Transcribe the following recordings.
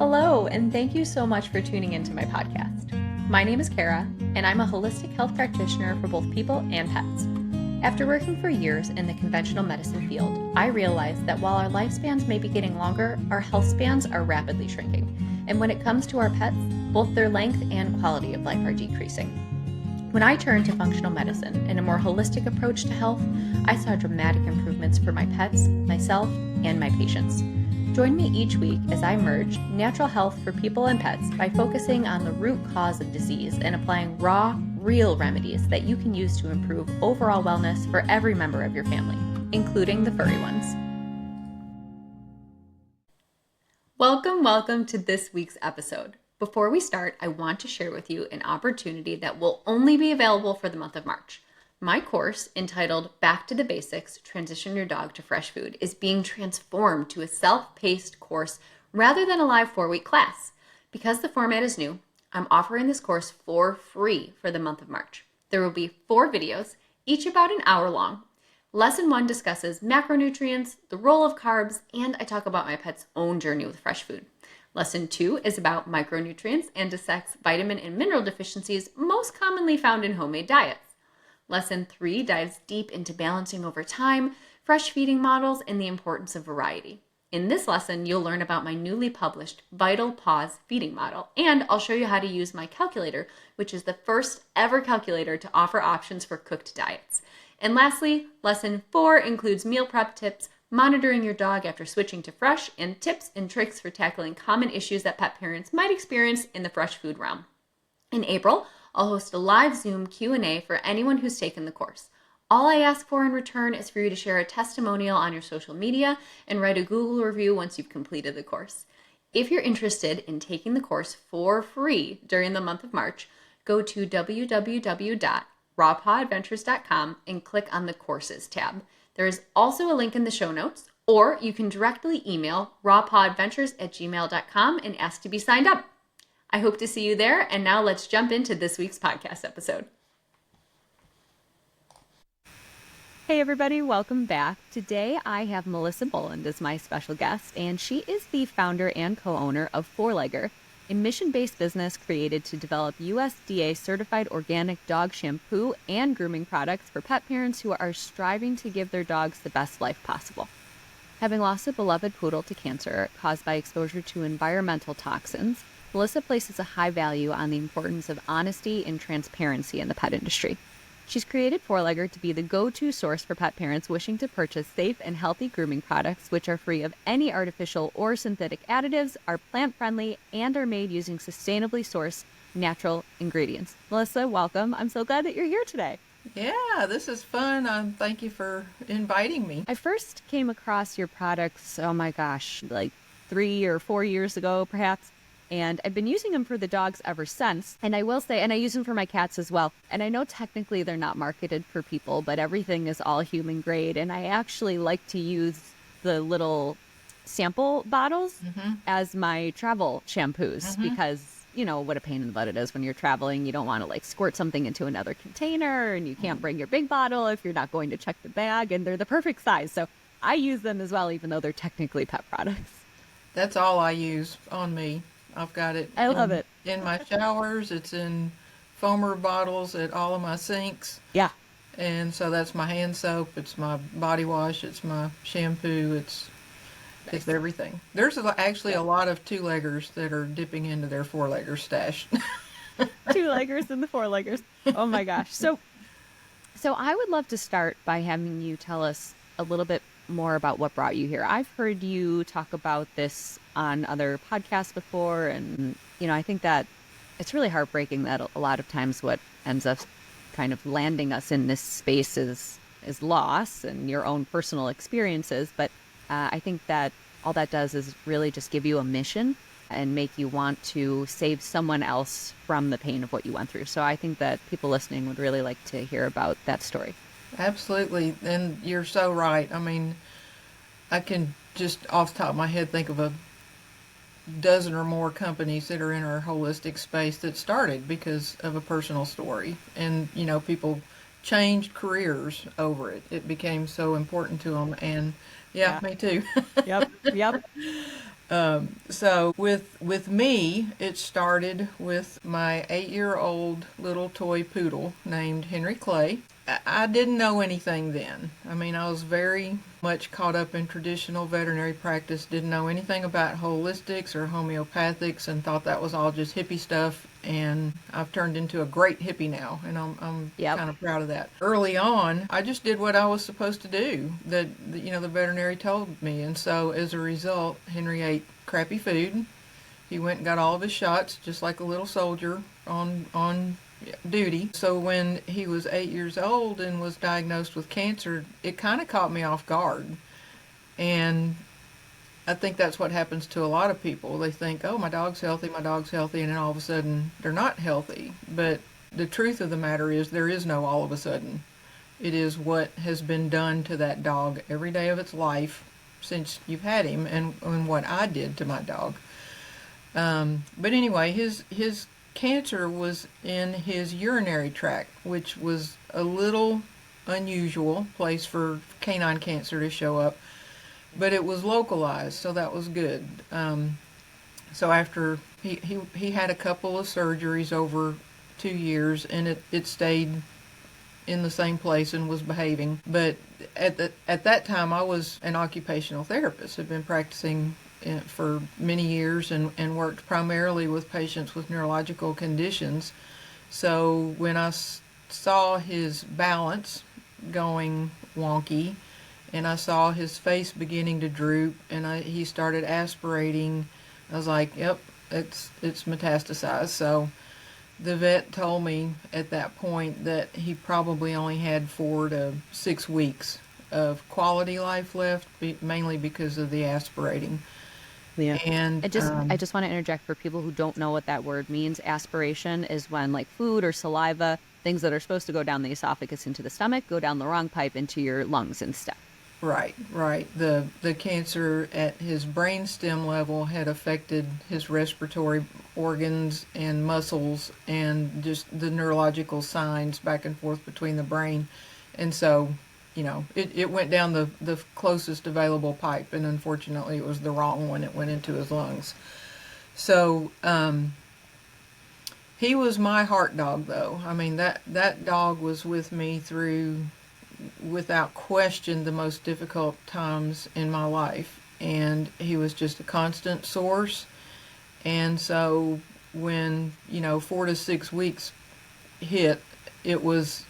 Hello, and thank you so much for tuning into my podcast. My name is Kara, and I'm a holistic health practitioner for both people and pets. After working for years in the conventional medicine field, I realized that while our lifespans may be getting longer, our health spans are rapidly shrinking. And when it comes to our pets, both their length and quality of life are decreasing. When I turned to functional medicine and a more holistic approach to health, I saw dramatic improvements for my pets, myself, and my patients. Join me each week as I merge natural health for people and pets by focusing on the root cause of disease and applying raw, real remedies that you can use to improve overall wellness for every member of your family, including the furry ones. Welcome to this week's episode. Before we start, I want to share with you an opportunity that will only be available for the month of March. My course, entitled Back to the Basics, Transition Your Dog to Fresh Food, is being transformed to a self-paced course rather than a live 4-week class. Because the format is new, I'm offering this course for free for the month of March. There will be 4 videos, each about an hour long. Lesson 1 discusses macronutrients, the role of carbs, and I talk about my pet's own journey with fresh food. Lesson 2 is about micronutrients and dissects vitamin and mineral deficiencies most commonly found in homemade diets. Lesson 3 dives deep into balancing over time, fresh feeding models, and the importance of variety. In this lesson, you'll learn about my newly published Vital Pause feeding model, and I'll show you how to use my calculator, which is the first ever calculator to offer options for cooked diets. And lastly, Lesson 4 includes meal prep tips, monitoring your dog after switching to fresh, and tips and tricks for tackling common issues that pet parents might experience in the fresh food realm. In April, I'll host a live Zoom Q&A for anyone who's taken the course. All I ask for in return is for you to share a testimonial on your social media and write a Google review once you've completed the course. If you're interested in taking the course for free during the month of March, go to www.rawpawventures.com and click on the Courses tab. There is also a link in the show notes, or you can directly email rawpawventures@gmail.com and ask to be signed up. I hope to see you there, and now let's jump into this week's podcast episode. Hey everybody, welcome back. Today I have Melissa Boland as my special guest, and she is the founder and co-owner of Fourlegger, a mission-based business created to develop USDA certified organic dog shampoo and grooming products for pet parents who are striving to give their dogs the best life possible. Having lost a beloved poodle to cancer caused by exposure to environmental toxins, Melissa places a high value on the importance of honesty and transparency in the pet industry. She's created Fourlegger to be the go-to source for pet parents wishing to purchase safe and healthy grooming products, which are free of any artificial or synthetic additives, are plant-friendly, and are made using sustainably sourced natural ingredients. Melissa, welcome. I'm so glad that you're here today. Yeah, this is fun. Thank you for inviting me. I first came across your products, oh my gosh, like 3 or 4 years ago, perhaps. And I've been using them for the dogs ever since. And I will say, and I use them for my cats as well. And I know technically they're not marketed for people, but everything is all human grade. And I actually like to use the little sample bottles as my travel shampoos because, you know, what a pain in the butt it is when you're traveling. You don't want to like squirt something into another container, and you can't bring your big bottle if you're not going to check the bag. And they're the perfect size. So I use them as well, even though they're technically pet products. That's all I use on me. I've got it. I love it. In my showers, it's in foamer bottles at all of my sinks. Yeah. And so that's my hand soap, it's my body wash, it's my shampoo, it's everything. There's actually a lot of two-leggers that are dipping into their four-legger stash. Two-leggers and the four-leggers. Oh my gosh. So I would love to start by having you tell us a little bit more about what brought you here. I've heard you talk about this on other podcasts before, and you know, I think that it's really heartbreaking that a lot of times what ends up kind of landing us in this space is loss and your own personal experiences. But I think that all that does is really just give you a mission and make you want to save someone else from the pain of what you went through. So I think that people listening would really like to hear about that story. Absolutely. And you're so right. I mean, I can just off the top of my head think of a dozen or more companies that are in our holistic space that started because of a personal story. And, you know, people changed careers over it. It became so important to them. And yeah. Me too. Yep. So with me, it started with my 8-year-old little toy poodle named Henry Clay. I didn't know anything then. I mean, I was very much caught up in traditional veterinary practice, didn't know anything about holistics or homeopathics, and thought that was all just hippie stuff. And I've turned into a great hippie now, and I'm Yep. kind of proud of that. Early on, I just did what I was supposed to do, that the veterinary told me, and so as a result, Henry ate crappy food. He went and got all of his shots, just like a little soldier on duty. So when he was 8 years old and was diagnosed with cancer, it kind of caught me off guard. And I think that's what happens to a lot of people. They think, oh, my dog's healthy, and then all of a sudden they're not healthy. But the truth of the matter is there is no all of a sudden. It is what has been done to that dog every day of its life since you've had him, and what I did to my dog. But anyway, his cancer was in his urinary tract, which was a little unusual place for canine cancer to show up, but it was localized, so that was good. So after he had a couple of surgeries over 2 years, and it stayed in the same place and was behaving. But at that time, I was an occupational therapist, had been practicing for many years, and worked primarily with patients with neurological conditions. So when I saw his balance going wonky, and I saw his face beginning to droop, and he started aspirating, I was like, yep, it's metastasized. So the vet told me at that point that he probably only had 4 to 6 weeks of quality life left, mainly because of the aspirating. Yeah. And I just want to interject for people who don't know what that word means. Aspiration is when like food or saliva, things that are supposed to go down the esophagus into the stomach, go down the wrong pipe into your lungs instead. right. The cancer at his brainstem level had affected his respiratory organs and muscles, and just the neurological signs back and forth between the brain. And so, it went down the closest available pipe, and unfortunately it was the wrong one. It went into his lungs. So he was my heart dog, though. I mean, that dog was with me through, without question, the most difficult times in my life, and he was just a constant source. And so when 4 to 6 weeks hit, it was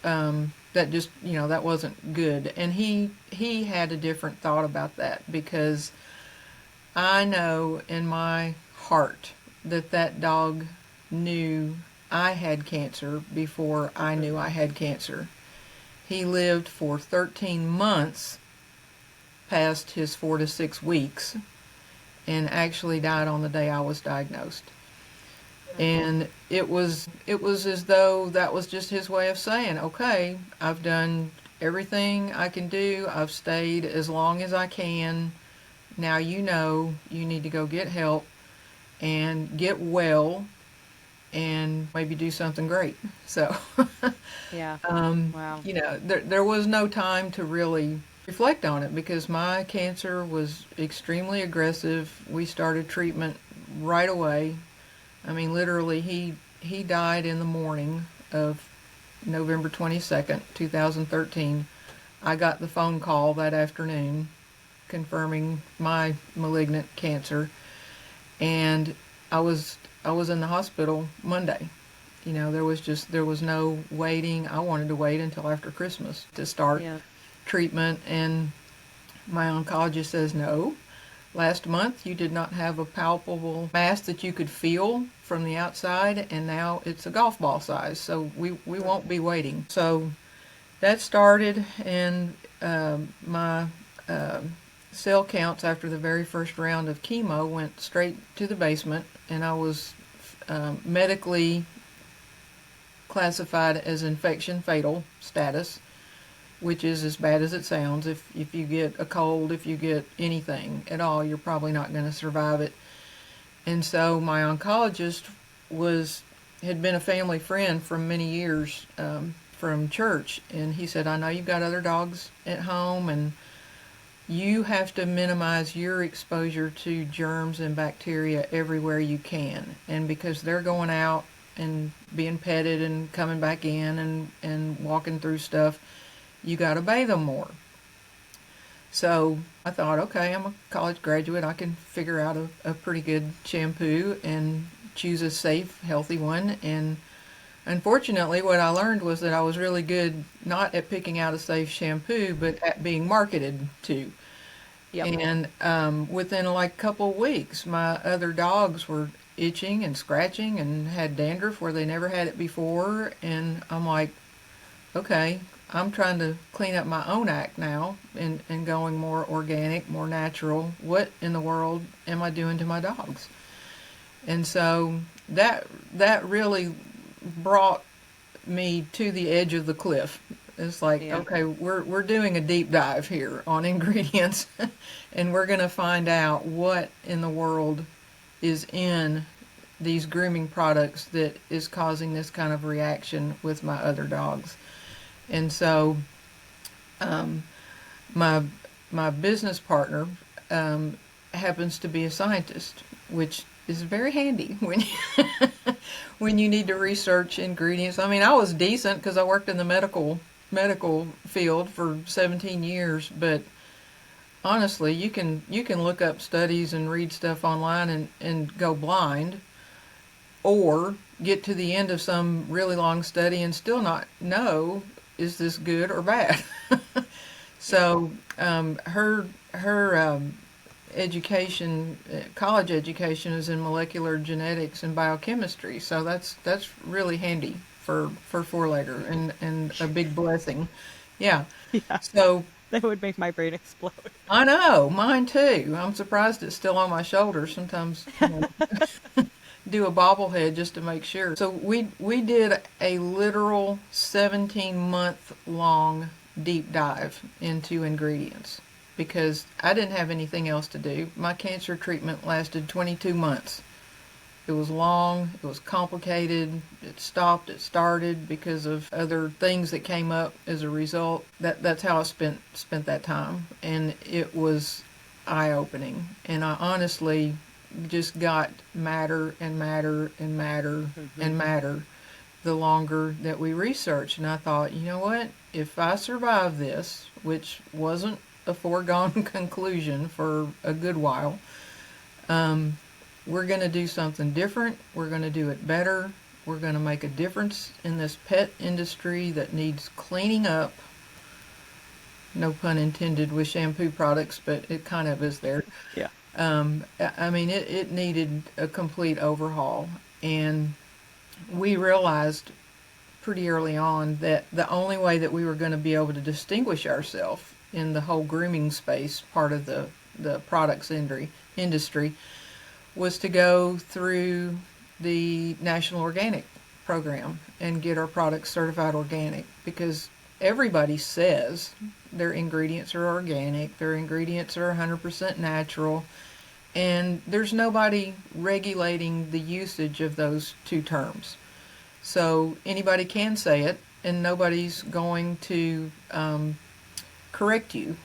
that just that wasn't good. And he had a different thought about that, because I know in my heart that dog knew I had cancer before I knew I had cancer. He lived for 13 months past his 4 to 6 weeks, and actually died on the day I was diagnosed. And it was as though that was just his way of saying, okay, I've done everything I can do. I've stayed as long as I can. Now you need to go get help and get well and maybe do something great. So, Yeah. Wow. there was no time to really reflect on it, because my cancer was extremely aggressive. We started treatment right away. I mean, literally, he died in the morning of November 22nd, 2013. I got the phone call that afternoon confirming my malignant cancer, and I was in the hospital Monday. There was no waiting. I wanted to wait until after Christmas to start treatment, and my oncologist says, no, last month you did not have a palpable mass that you could feel from the outside, and now it's a golf ball size, so we won't be waiting. So that started, and my cell counts after the very first round of chemo went straight to the basement, and I was medically classified as infection fatal status, which is as bad as it sounds. If you get a cold, if you get anything at all, you're probably not going to survive it. And so my oncologist had been a family friend from many years, from church, and he said, I know you've got other dogs at home, and you have to minimize your exposure to germs and bacteria everywhere you can. And because they're going out and being petted and coming back in and walking through stuff, you got to bathe them more. So I thought, okay, I'm a college graduate. I can figure out a pretty good shampoo and choose a safe, healthy one. And unfortunately, what I learned was that I was really good not at picking out a safe shampoo, but at being marketed to. Yep. And within like a couple of weeks, my other dogs were itching and scratching and had dandruff where they never had it before. And I'm like, okay, I'm trying to clean up my own act now and going more organic, more natural. What in the world am I doing to my dogs? And so that really brought me to the edge of the cliff. It's like, Yeah. okay, we're doing a deep dive here on ingredients, and we're going to find out what in the world is in these grooming products that is causing this kind of reaction with my other dogs. And so, my my business partner happens to be a scientist, which is very handy when you, when you need to research ingredients. I mean, I was decent because I worked in the medical field for 17 years, but honestly, you can look up studies and read stuff online and go blind, or get to the end of some really long study and still not know, is this good or bad? So her education, college education, is in molecular genetics and biochemistry. So that's really handy for four-legger and a big blessing. Yeah. Yeah. So That would make my brain explode. I know, mine too. I'm surprised it's still on my shoulders. Sometimes, do a bobblehead just to make sure. So we did a literal 17-month long deep dive into ingredients because I didn't have anything else to do. My cancer treatment lasted 22 months. It was long, it was complicated, it stopped, it started because of other things that came up as a result. That's how I spent that time, and it was eye-opening. And I honestly just got madder and madder and madder and madder the longer that we researched. And I thought, you know what? If I survive this, which wasn't a foregone conclusion for a good while, we're going to do something different. We're going to do it better. We're going to make a difference in this pet industry that needs cleaning up. No pun intended with shampoo products, but it kind of is there. Yeah. I mean, it needed a complete overhaul. And we realized pretty early on that the only way that we were going to be able to distinguish ourselves in the whole grooming space part of the products industry was to go through the National Organic Program and get our products certified organic, because everybody says their ingredients are organic, their ingredients are 100% natural, and there's nobody regulating the usage of those two terms. So anybody can say it, and nobody's going to correct you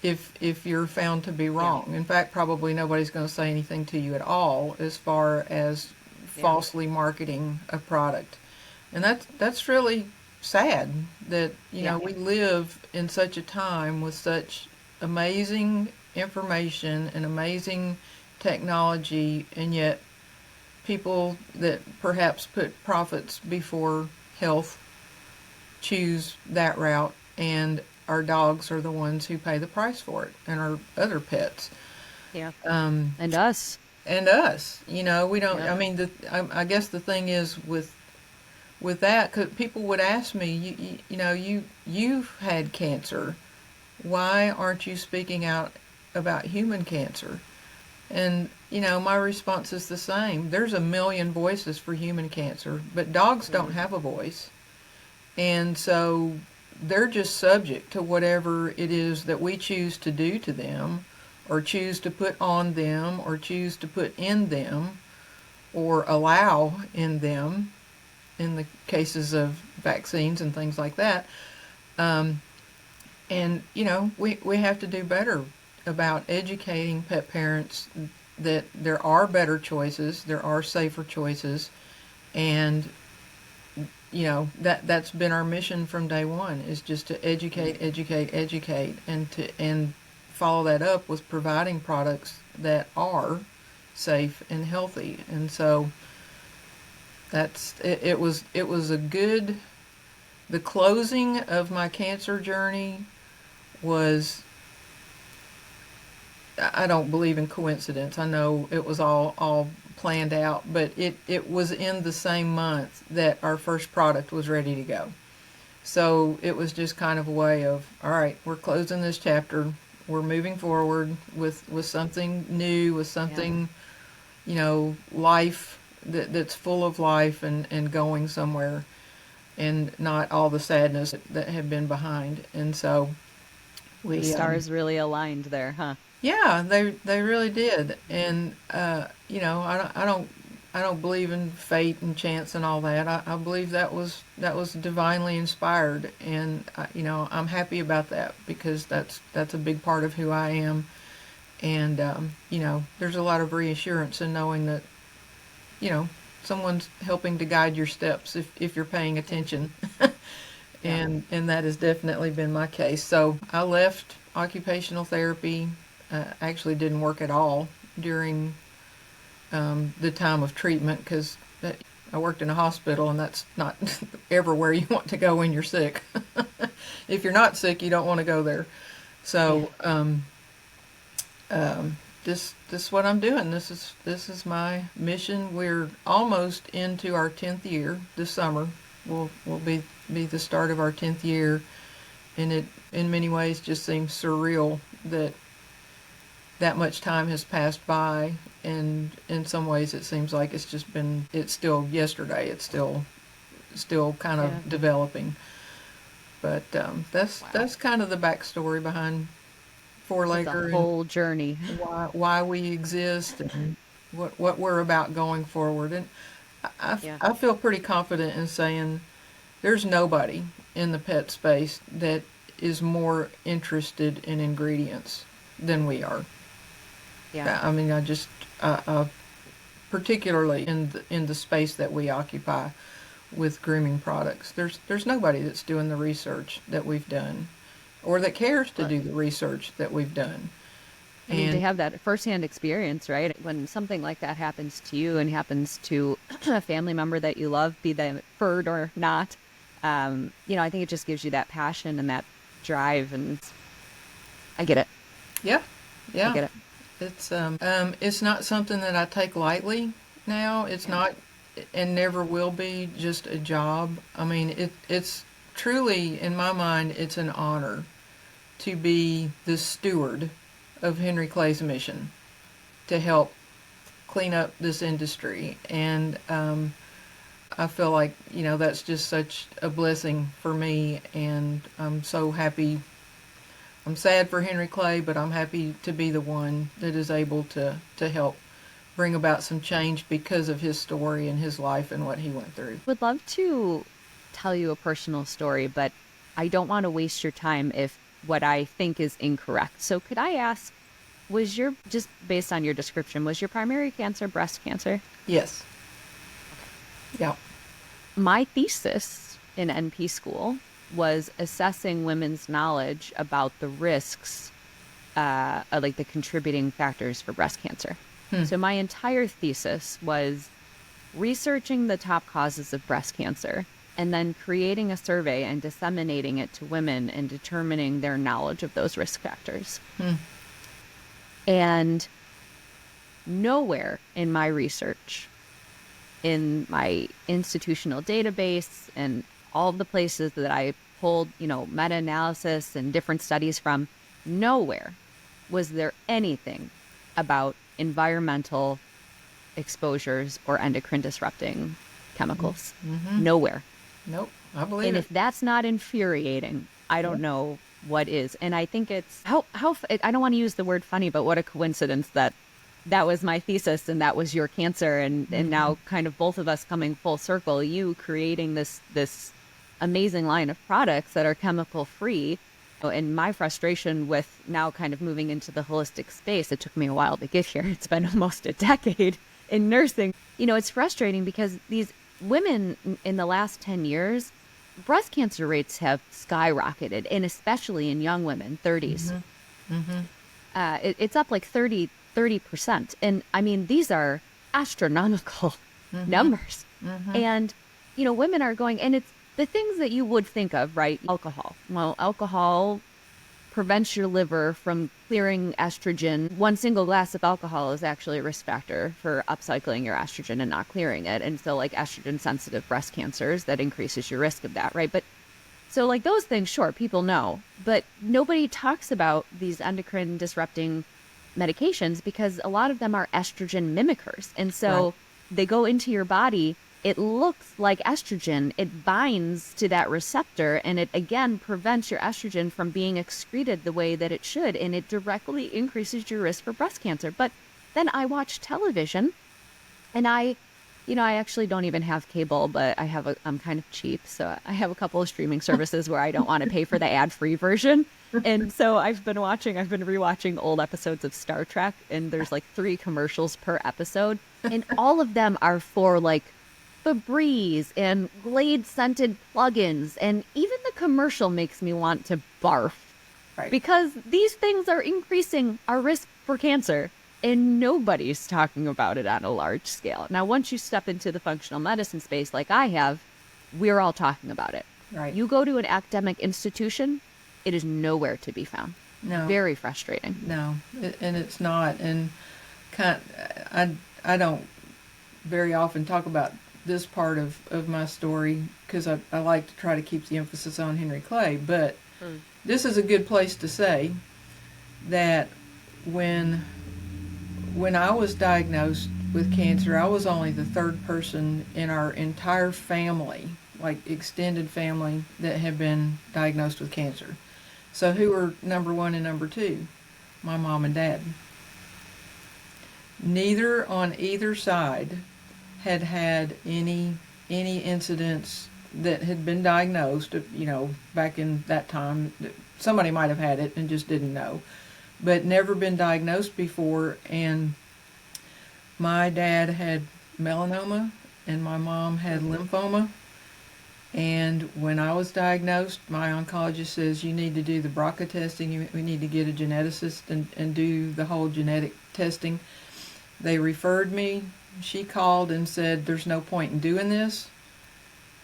if you're found to be wrong. Yeah. In fact, probably nobody's going to say anything to you at all as far as falsely marketing a product. And that's really sad that, you know, we live in such a time with such amazing information and amazing technology, and yet people that perhaps put profits before health choose that route, and our dogs are the ones who pay the price for it, and our other pets. Yeah. And us. And us. You know, we don't, I mean, I guess the thing is with that, 'cause people would ask me, you know, you've had cancer. Why aren't you speaking out about human cancer? And, you know, my response is the same. There's a million voices for human cancer, but dogs don't have a voice. And so they're just subject to whatever it is that we choose to do to them, or choose to put on them, or choose to put in them, or allow in them, in the cases of vaccines and things like that. And, we have to do better about educating pet parents that there are better choices, there are safer choices, and, that's been our mission from day one, is just to educate, educate, and follow that up with providing products that are safe and healthy. And so it was a good, the closing of my cancer journey was, I don't believe in coincidence. I know it was all planned out, but it was in the same month that our first product was ready to go. So it was just kind of a way of, all right, we're closing this chapter. We're moving forward with something new, with something, life that's full of life and going somewhere, and not all the sadness that had been behind. And so The stars really aligned there, huh? yeah, they really did. And I don't believe in fate and chance and all that. I believe that was divinely inspired, and I'm happy about that, because that's a big part of who I am. And there's a lot of reassurance in knowing that someone's helping to guide your steps if you're paying attention. And that has definitely been my case. So I left occupational therapy. Actually didn't work at all during the time of treatment, because I worked in a hospital, and that's not everywhere you want to go when you're sick. If you're not sick, you don't want to go there. So this is what I'm doing. This is my mission. We're almost into our 10th year this summer. Will be the start of our 10th year, and it in many ways just seems surreal that much time has passed by, and in some ways it seems like it's still yesterday. It's still kind of developing. But that's kind of the backstory behind Four-Legger, the whole journey, why we exist, and what we're about going forward. And I feel pretty confident in saying there's nobody in the pet space that is more interested in ingredients than we are. Yeah. I mean, particularly in the space that we occupy with grooming products, there's nobody that's doing the research that we've done, or that cares to do the research that we've done. I mean, to have that firsthand experience, right? When something like that happens to you and happens to a family member that you love, be they furred or not, I think it just gives you that passion and that drive, and I get it. Yeah. I get it. It's not something that I take lightly now. It's not, and never will be, just a job. I mean, it's truly, in my mind, it's an honor to be the steward of Henry Clay's mission to help clean up this industry. And I feel like, that's just such a blessing for me, and I'm so happy. I'm sad for Henry Clay, but I'm happy to be the one that is able to help bring about some change because of his story and his life and what he went through. Would love to tell you a personal story, but I don't want to waste your time if what I think is incorrect. So could I ask, just based on your description, was your primary cancer breast cancer? Yes. Yeah. My thesis in NP school was assessing women's knowledge about the risks, like the contributing factors for breast cancer. So my entire thesis was researching the top causes of breast cancer, and then creating a survey and disseminating it to women and determining their knowledge of those risk factors. And nowhere in my research, in my institutional database and all the places that I pulled, meta-analysis and different studies from, nowhere was there anything about environmental exposures or endocrine disrupting chemicals. Nowhere. Nope. I believe And it. if that's not infuriating, I don't know what is. And I think it's I don't want to use the word funny, but what a coincidence that was my thesis and that was your cancer, and now kind of both of us coming full circle, you creating this amazing line of products that are chemical free, And my frustration with now kind of moving into the holistic space, it took me a while to get here. It's been almost a decade in nursing. It's frustrating because these women in the last 10 years, breast cancer rates have skyrocketed, and especially in young women, 30s. It's up like 30%. And I mean, these are astronomical numbers. And, women are going, and it's the things that you would think of, right? Alcohol. Well, alcohol prevents your liver from clearing estrogen. One single glass of alcohol is actually a risk factor for upcycling your estrogen and not clearing it. And so, like, estrogen sensitive breast cancers, that increases your risk of that, right? But so, like, those things, sure, people know, but nobody talks about these endocrine disrupting medications because a lot of them are estrogen mimickers. And so they go into your body. It looks like estrogen. It binds to that receptor, and it, again, prevents your estrogen from being excreted the way that it should, and it directly increases your risk for breast cancer. But then I watch television, and I actually don't even have cable, but I'm kind of cheap, so I have a couple of streaming services where I don't want to pay for the ad-free version. And so I've been rewatching old episodes of Star Trek, and there's like 3 commercials per episode, and all of them are for like Febreze and Glade scented plugins, and even the commercial makes me want to barf. Right. Because these things are increasing our risk for cancer, and nobody's talking about it on a large scale. Now, once you step into the functional medicine space like I have, we're all talking about it. Right. You go to an academic institution, it is nowhere to be found. No. Very frustrating. No, and it's not. And I don't very often talk about this part of my story because I like to try to keep the emphasis on Henry Clay, but this is a good place to say that when I was diagnosed with cancer, I was only the 3rd person in our entire family, like extended family, that had been diagnosed with cancer. So who were number 1 and number 2? My mom and dad. Neither on either side had any incidents that had been diagnosed, back in that time. Somebody might have had it and just didn't know, but never been diagnosed before. And my dad had melanoma and my mom had lymphoma. And when I was diagnosed, my oncologist says, you need to do the BRCA testing. We need to get a geneticist and do the whole genetic testing. They referred me. She called and said, there's no point in doing this.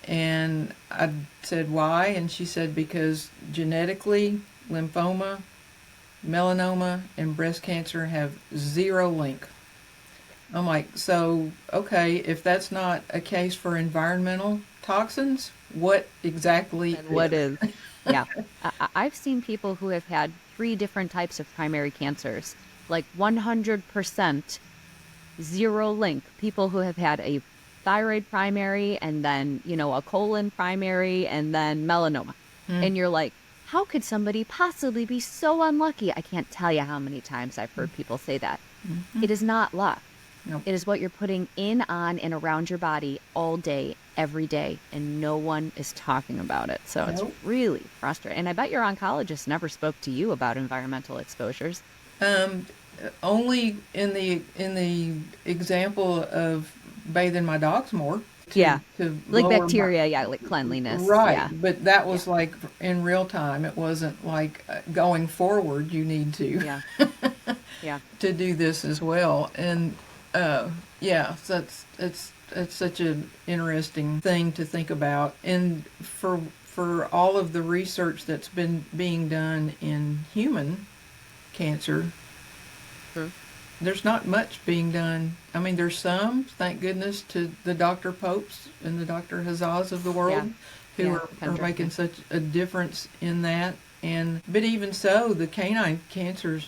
And I said, why? And she said, because genetically, lymphoma, melanoma, and breast cancer have 0 link. I'm like, so, okay, if that's not a case for environmental toxins, what exactly And what is? Yeah. I've seen people who have had 3 different types of primary cancers, like 100% 0 link. People who have had a thyroid primary and then, a colon primary and then melanoma. And you're like, how could somebody possibly be so unlucky? I can't tell you how many times I've heard people say that. It is not luck. Nope. It is what you're putting in, on, and around your body all day, every day, and no one is talking about it. So it's really frustrating. And I bet your oncologist never spoke to you about environmental exposures. Only in the example of bathing my dogs more. To like lower bacteria, like cleanliness. Right, Yeah. but that was like in real time. It wasn't like going forward. You need to to do this as well. And so it's such an interesting thing to think about. And for all of the research that's been being done in human cancer, there's not much being done. I mean, there's some, thank goodness, to the Dr. Popes and the Dr. Hazas of the world who are making such a difference in that. But even so, the canine cancer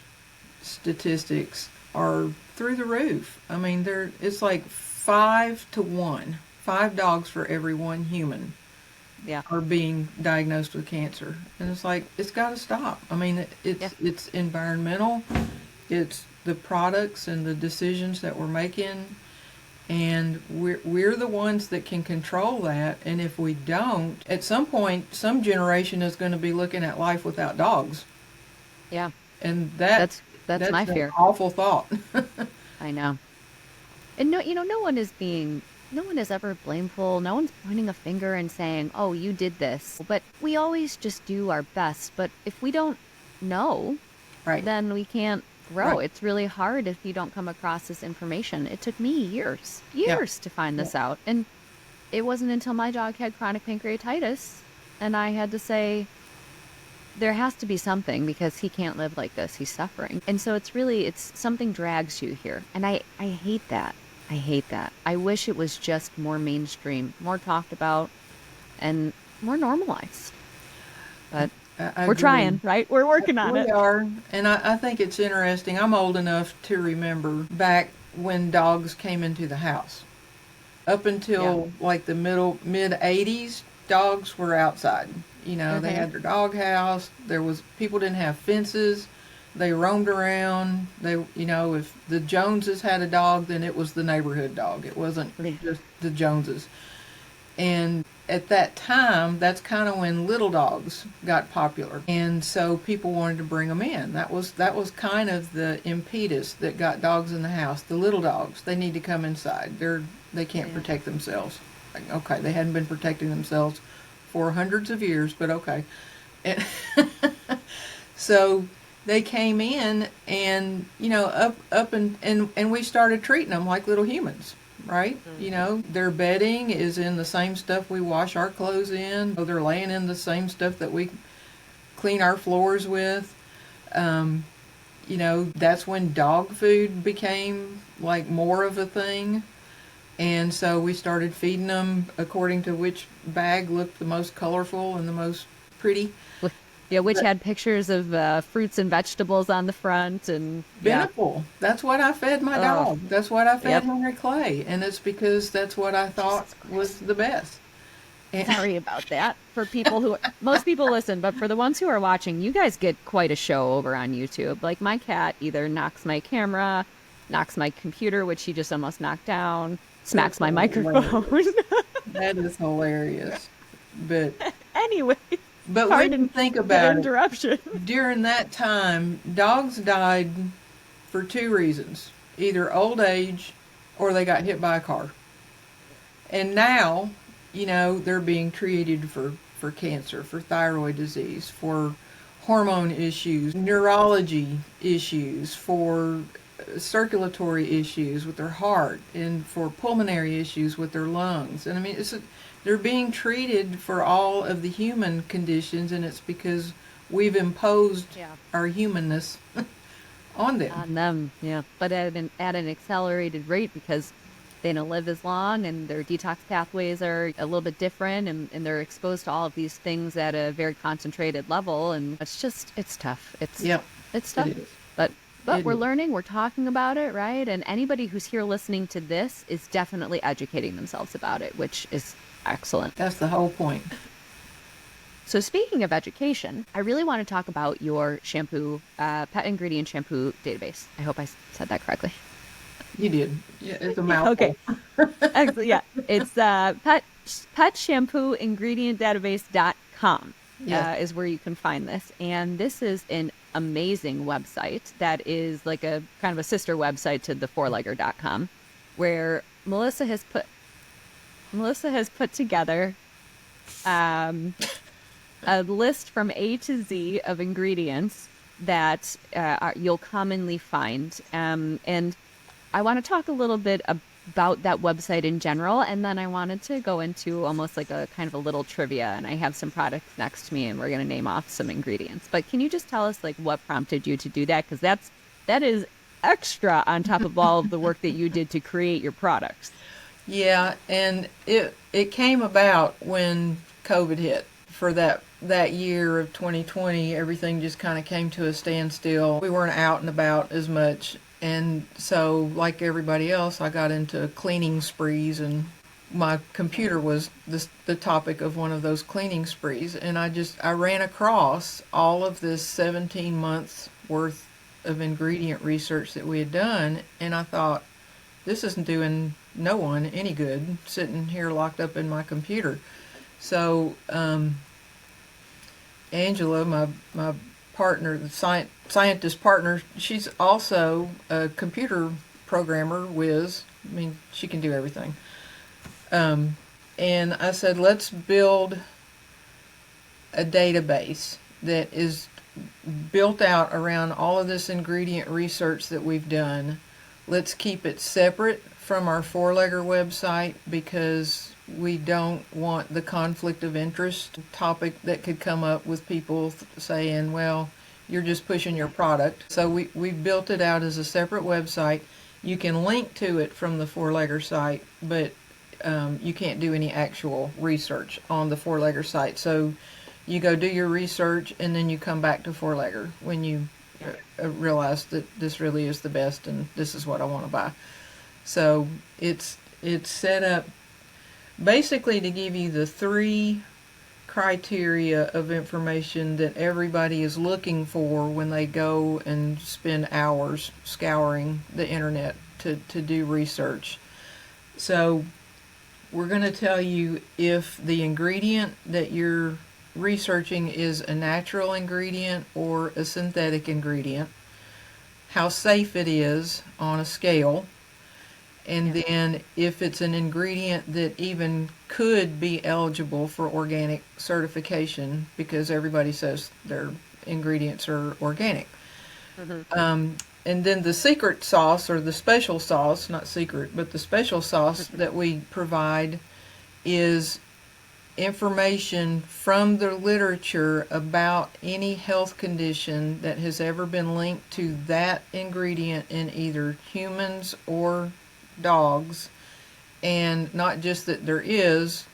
statistics are through the roof. I mean, it's like 5 to 1. 5 dogs for every 1 human are being diagnosed with cancer. And it's like, it's got to stop. I mean, it's environmental. It's the products and the decisions that we're making. And we're the ones that can control that. And if we don't, at some point, some generation is going to be looking at life without dogs. Yeah. And That's my an fear. awful thought. I know. And no one is ever blameful. No one's pointing a finger and saying, "Oh, you did this." But we always just do our best. But if we don't know, Right. then we can't grow. Right. It's really hard if you don't come across this information. It took me years, Yeah. years to find Yeah. this out. And it wasn't until my dog had chronic pancreatitis and I had to say, there has to be something because he can't live like this. He's suffering. And so it's something drags you here. And I hate that. I hate that. I wish it was just more mainstream, more talked about, and more normalized. But I we're agree. trying, right? We're working on it. We are. And I think it's interesting. I'm old enough to remember back when dogs came into the house. Up until like the mid 80s, dogs were outside. You know, they had their dog house. People didn't have fences. They roamed around. If the Joneses had a dog, then it was the neighborhood dog. It wasn't just the Joneses. And at that time, that's kind of when little dogs got popular. And so people wanted to bring them in. That was kind of the impetus that got dogs in the house. The little dogs, they need to come inside. They can't protect themselves. Like, okay, they hadn't been protecting themselves for hundreds of years, but okay. And so they came in and, and we started treating them like little humans, right? Mm-hmm. Their bedding is in the same stuff we wash our clothes in. They're laying in the same stuff that we clean our floors with. That's when dog food became like more of a thing. And so we started feeding them according to which bag looked the most colorful and the most pretty. Yeah, which had pictures of fruits and vegetables on the front. And Beneful. That's what I fed my dog. That's what I fed Henry Clay. And it's because that's what I thought was the best. Sorry about that. For people most people listen, but for the ones who are watching, you guys get quite a show over on YouTube. Like my cat either knocks my camera, knocks my computer, which she just almost knocked down, smacks my microphone. That is hilarious. But anyway, when you think about interruption. During that time, dogs died for two reasons. Either old age or they got hit by a car. And now, they're being treated for cancer, for thyroid disease, for hormone issues, neurology issues, for circulatory issues with their heart, and for pulmonary issues with their lungs. And I mean, they're being treated for all of the human conditions, and it's because we've imposed our humanness on them. On them, yeah. But at an accelerated rate because they don't live as long and their detox pathways are a little bit different and they're exposed to all of these things at a very concentrated level. And it's tough. It's tough. It is. But we're learning, we're talking about it, right? And anybody who's here listening to this is definitely educating themselves about it, which is excellent. That's the whole point. So speaking of education, I really want to talk about your shampoo, Pet Ingredient Shampoo Database. I hope I said that correctly. You did. Yeah, it's a mouthful. Okay. Excellent. Yeah. It's Pet Shampoo Ingredient Database.com is where you can find this. And this is an amazing website that is like a kind of a sister website to the fourlegger.com, where Melissa has put together a list from A to Z of ingredients that you'll commonly find. And I want to talk a little bit about that website in general, and then I wanted to go into almost like a kind of a little trivia, and I have some products next to me, and we're going to name off some ingredients. But can you just tell us like what prompted you to do that? Because that is extra on top of all of the work that you did to create your products. Yeah, and it came about when COVID hit. For that year of 2020, everything just kind of came to a standstill. We weren't out and about as much. And so, like everybody else, I got into cleaning sprees, and my computer was the topic of one of those cleaning sprees. And I ran across all of this 17 months worth of ingredient research that we had done, and I thought, this isn't doing no one any good sitting here locked up in my computer. So Angela, my partner, the scientist partner, she's also a computer programmer whiz. I mean, she can do everything. And I said, let's build a database that is built out around all of this ingredient research that we've done. Let's keep it separate from our four-legger website because we don't want the conflict of interest topic that could come up with people saying, well, you're just pushing your product. So we built it out as a separate website. You can link to it from the four-legger site, but you can't do any actual research on the four-legger site. So you go do your research and then you come back to four-legger when you realize that this really is the best and this is what I want to buy. So it's set up basically to give you the three criteria of information that everybody is looking for when they go and spend hours scouring the internet to do research. So we're going to tell you if the ingredient that you're researching is a natural ingredient or a synthetic ingredient, how safe it is on a scale, and then if it's an ingredient that even could be eligible for organic certification, because everybody says their ingredients are organic. And then the secret sauce, or the special sauce, not secret, but the special sauce that we provide is information from the literature about any health condition that has ever been linked to that ingredient in either humans or dogs, and not just that there is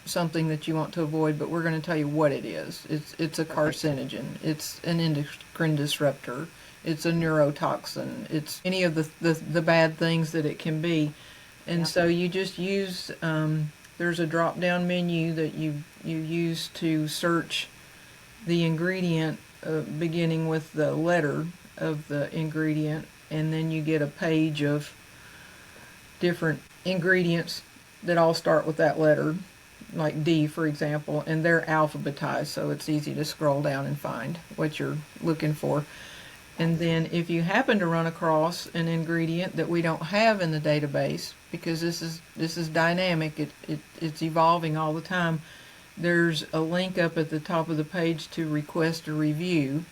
something that you want to avoid, but we're going to tell you what it is. It's a carcinogen. It's an endocrine disruptor. It's a neurotoxin. It's any of the bad things that it can be. And so you just use, there's a drop-down menu that you use to search the ingredient, beginning with the letter of the ingredient, and then you get a page of different ingredients that all start with that letter, like D, for example, and they're alphabetized, so it's easy to scroll down and find what you're looking for. And then if you happen to run across an ingredient that we don't have in the database, because this is dynamic, it's evolving all the time, there's a link up at the top of the page to request a review,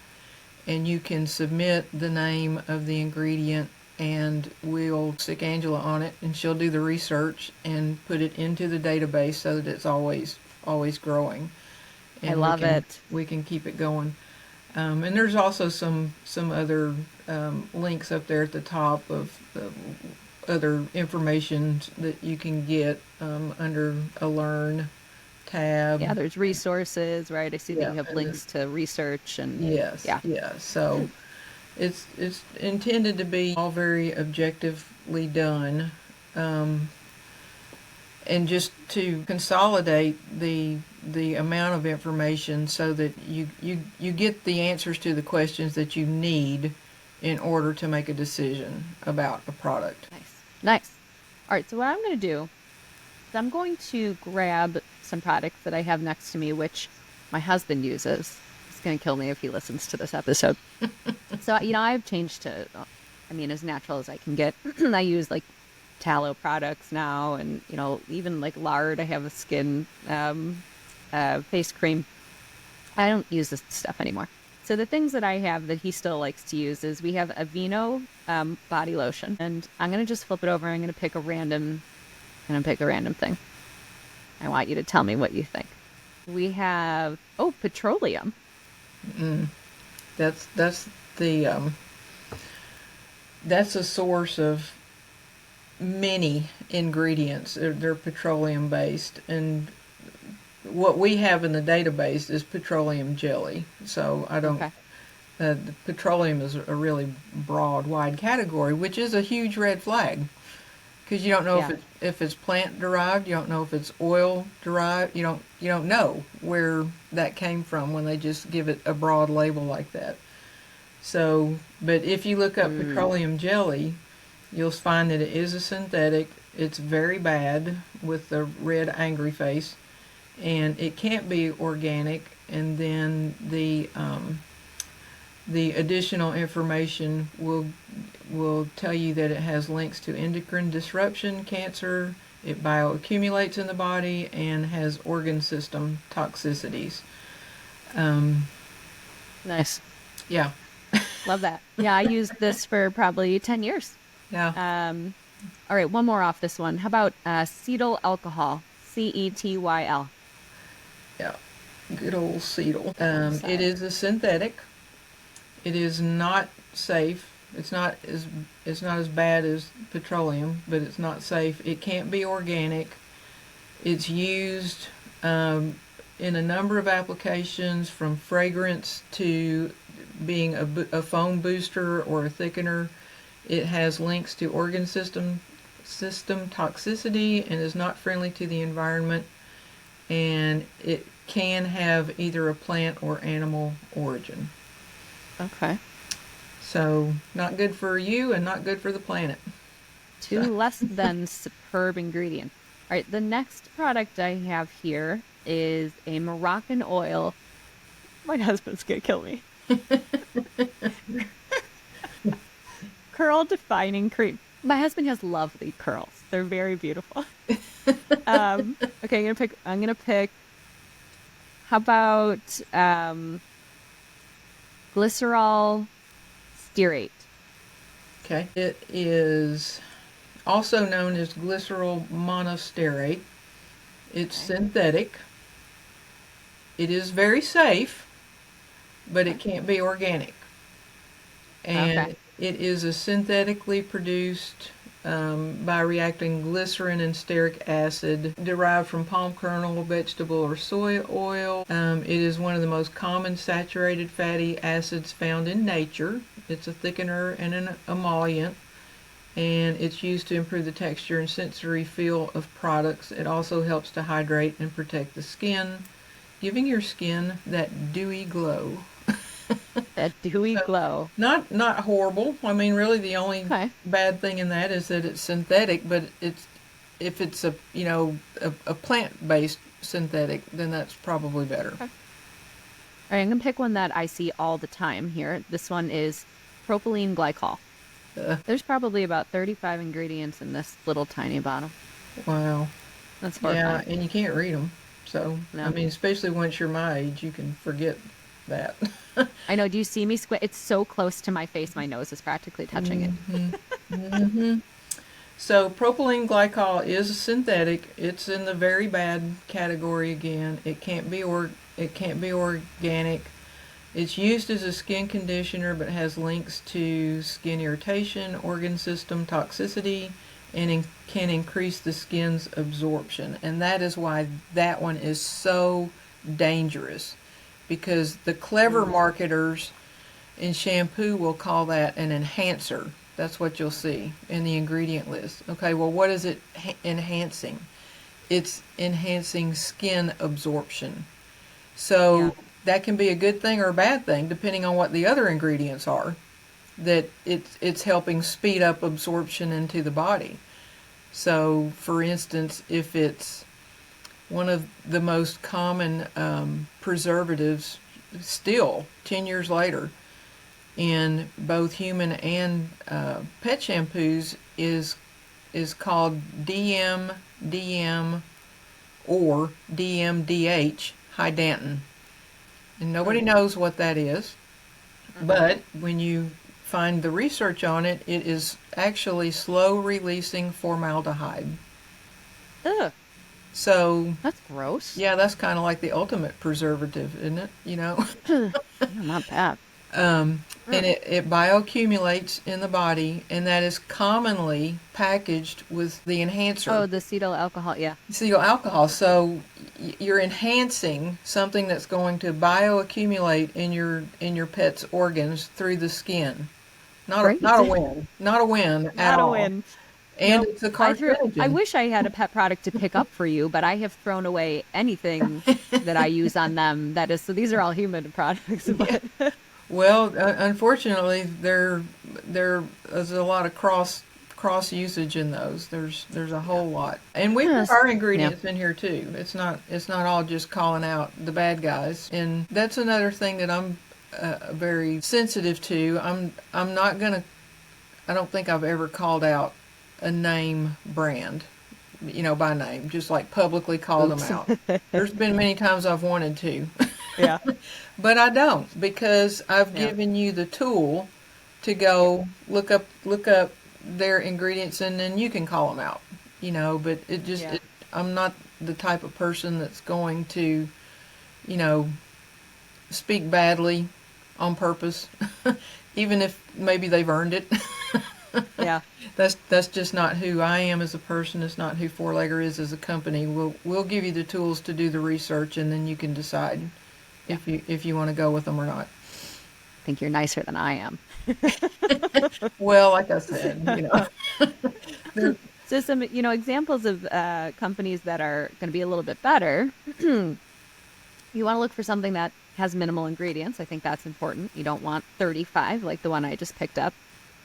and you can submit the name of the ingredient, and we'll stick Angela on it, and she'll do the research and put it into the database so that it's always growing. And I love it. We can keep it going. And there's also some other links up there at the top of other information that you can get under a Learn tab. Yeah, there's resources, right? I see that you have links to research and yes. So it's intended to be all very objectively done, and just to consolidate the amount of information so that you get the answers to the questions that you need in order to make a decision about a product. Nice. All right, so what I'm going to do is I'm going to grab some products that I have next to me, which my husband uses. He's going to kill me if he listens to this episode. So, I've changed to, as natural as I can get. I use like tallow products now, and even like lard. I have a skin face cream. I don't use this stuff anymore. So the things that I have that he still likes to use is we have Aveeno body lotion, and I'm gonna just flip it over. I'm gonna pick a random thing. I want you to tell me what you think. We have petroleum. That's a source of many ingredients. They're petroleum based, and what we have in the database is petroleum jelly. So I don't. The petroleum is a really broad, wide category, which is a huge red flag, because you don't know if it's plant derived. You don't know if it's oil derived. You don't know where that came from when they just give it a broad label like that. So, but if you look up petroleum jelly, You'll find that it is a synthetic. It's very bad with the red angry face, and it can't be organic. And then the additional information will tell you that it has links to endocrine disruption, cancer, it bioaccumulates in the body, and has organ system toxicities. Nice. Yeah. Love that. Yeah, I used this for probably 10 years. Yeah. All right, one more off this one. How about cetyl alcohol? CETYL. Yeah. Good old cetyl. It is a synthetic. It is not safe. It's not as bad as petroleum, but it's not safe. It can't be organic. It's used in a number of applications, from fragrance to being a foam booster or a thickener. It has links to organ system toxicity and is not friendly to the environment. And it can have either a plant or animal origin. Okay. So not good for you and not good for the planet. Two less than superb ingredients. All right, the next product I have here is a Moroccan oil. My husband's gonna kill me. Curl defining cream. My husband has lovely curls. They're very beautiful. Okay, I'm gonna pick. How about glycerol stearate? Okay. It is also known as glycerol monostearate. It's synthetic. It is very safe, but it can't be organic. And it is a synthetically produced by reacting glycerin and stearic acid derived from palm kernel, vegetable, or soy oil. It is one of the most common saturated fatty acids found in nature. It's a thickener and an emollient, and it's used to improve the texture and sensory feel of products. It also helps to hydrate and protect the skin, giving your skin that dewy glow. That dewy glow. Not horrible. I mean, really, the only bad thing in that is that it's synthetic. But if it's a plant-based synthetic, then that's probably better. Okay. All right, I'm gonna pick one that I see all the time here. This one is propylene glycol. There's probably about 35 ingredients in this little tiny bottle. Wow. That's horrifying. Yeah, and you can't read them. So no. I mean, especially once you're my age, you can forget that. I know. Do you see me squint? It's so close to my face. My nose is practically touching it. So propylene glycol is a synthetic. It's in the very bad category again. It can't be organic. It's used as a skin conditioner, but has links to skin irritation, organ system toxicity, and can increase the skin's absorption. And that is why that one is so dangerous. Because the clever marketers in shampoo will call that an enhancer. That's what you'll see in the ingredient list. Okay, well, what is it enhancing? It's enhancing skin absorption. So that can be a good thing or a bad thing, depending on what the other ingredients are. That it's helping speed up absorption into the body. So, for instance, if it's one of the most common preservatives still 10 years later in both human and pet shampoos is called DMDM or DMDH hydantin. And nobody knows what that is, but when you find the research on it, it is actually slow releasing formaldehyde. Ugh. So that's gross. Yeah, that's kind of like the ultimate preservative, isn't it? You know? Not bad. And it bioaccumulates in the body, and that is commonly packaged with the enhancer. Oh, the cetyl alcohol, yeah. Cetyl alcohol. So you're enhancing something that's going to bioaccumulate in your pet's organs through the skin. Not a win. Not a win at all. Not a win. And it's a carcinogen. I wish I had a pet product to pick up for you, but I have thrown away anything that I use on them. That is, so these are all human products. But. Well, unfortunately, there is a lot of cross cross usage in those. There's a whole lot, and we Yes. put our ingredients in here too. It's not all just calling out the bad guys, and that's another thing that I'm very sensitive to. I'm not gonna. I don't think I've ever called out a name brand, by name, just like publicly called them out. There's been many times I've wanted to. Yeah. But I don't, because I've given you the tool to go look up their ingredients, and then you can call them out. But I'm not the type of person that's going to, speak badly on purpose, even if maybe they've earned it. Yeah. That's just not who I am as a person. It's not who Four Legger is as a company. We'll give you the tools to do the research, and then you can decide if you want to go with them or not. I think you're nicer than I am. Well, like I said, So some, examples of companies that are going to be a little bit better. You want to look for something that has minimal ingredients. I think that's important. You don't want 35 like the one I just picked up.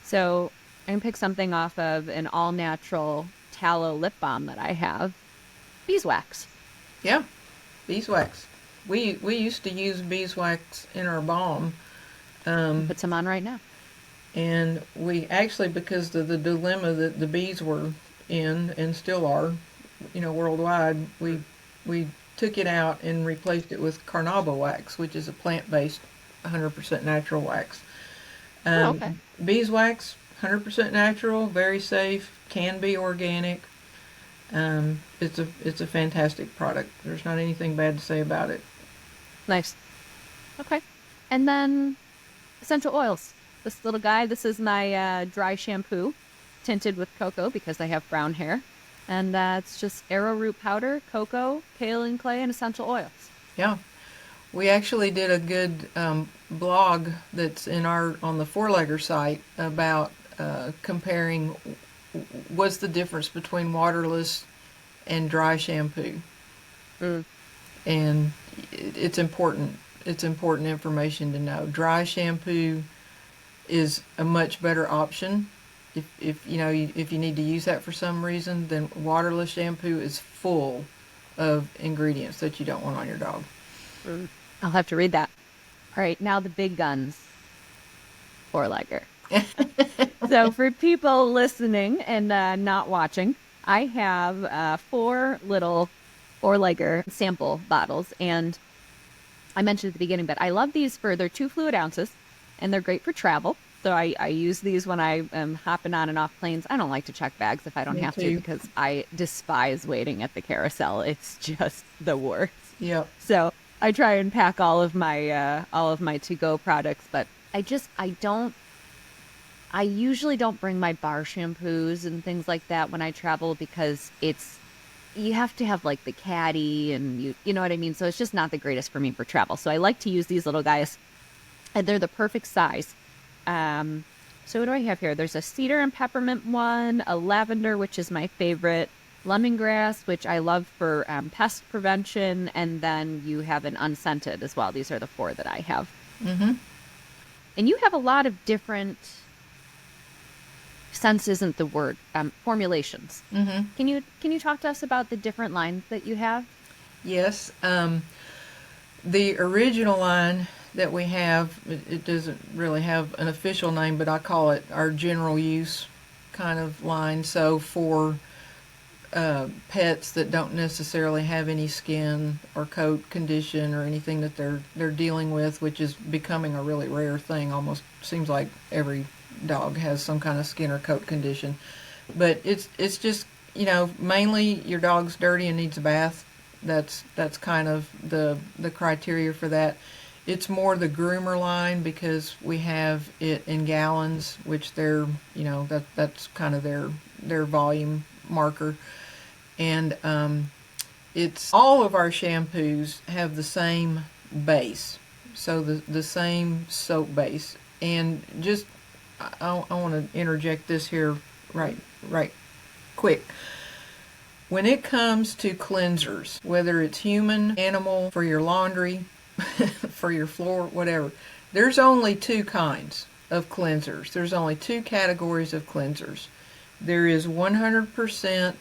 So I can pick something off of an all-natural tallow lip balm that I have. Beeswax. Yeah, beeswax. We used to use beeswax in our balm. Put some on right now. And we actually, because of the dilemma that the bees were in and still are, worldwide, we took it out and replaced it with carnauba wax, which is a plant-based, 100% natural wax. Okay. Beeswax, 100% natural, very safe, can be organic. It's a fantastic product. There's not anything bad to say about it. Nice. Okay. And then essential oils. This little guy, this is my dry shampoo, tinted with cocoa because I have brown hair. And it's just arrowroot powder, cocoa, kaolin clay, and essential oils. Yeah. We actually did a good blog that's on the Four Legger site about comparing what's the difference between waterless and dry shampoo. And it's important. It's important information to know. Dry shampoo is a much better option. If you need to use that for some reason, then waterless shampoo is full of ingredients that you don't want on your dog. I'll have to read that. All right, now the big guns. Four Legger. So for people listening and not watching, I have 4 little Four Legger sample bottles, and I mentioned at the beginning, but I love these they're 2 fluid ounces, and they're great for travel. So I use these when I am hopping on and off planes. I don't like to check bags if I don't have to, because I despise waiting at the carousel. It's just the worst. Yep. So I try and pack all of my to-go products, but I usually don't bring my bar shampoos and things like that when I travel, because you have to have like the caddy and you know what I mean? So it's just not the greatest for me for travel. So I like to use these little guys, and they're the perfect size. So what do I have here? There's a cedar and peppermint one, a lavender, which is my favorite, lemongrass, which I love for pest prevention, and then you have an unscented as well. These are the 4 that I have. Mm-hmm. And you have a lot of different, scents isn't the word, formulations. Mm-hmm. Can you talk to us about the different lines that you have? Yes. The original line that we have, it doesn't really have an official name, but I call it our general use kind of line. So for pets that don't necessarily have any skin or coat condition or anything that they're dealing with, which is becoming a really rare thing. Almost seems like every dog has some kind of skin or coat condition. But it's just, mainly your dog's dirty and needs a bath. That's kind of the criteria for that. It's more the groomer line, because we have it in gallons, which they're, that's kind of their volume marker. And it's all of our shampoos have the same base, so the same soap base. And just I want to interject this here right quick. When it comes to cleansers, whether it's human, animal, for your laundry, for your floor, whatever, there's only 2 kinds of cleansers. There's only 2 categories of cleansers. There is 100%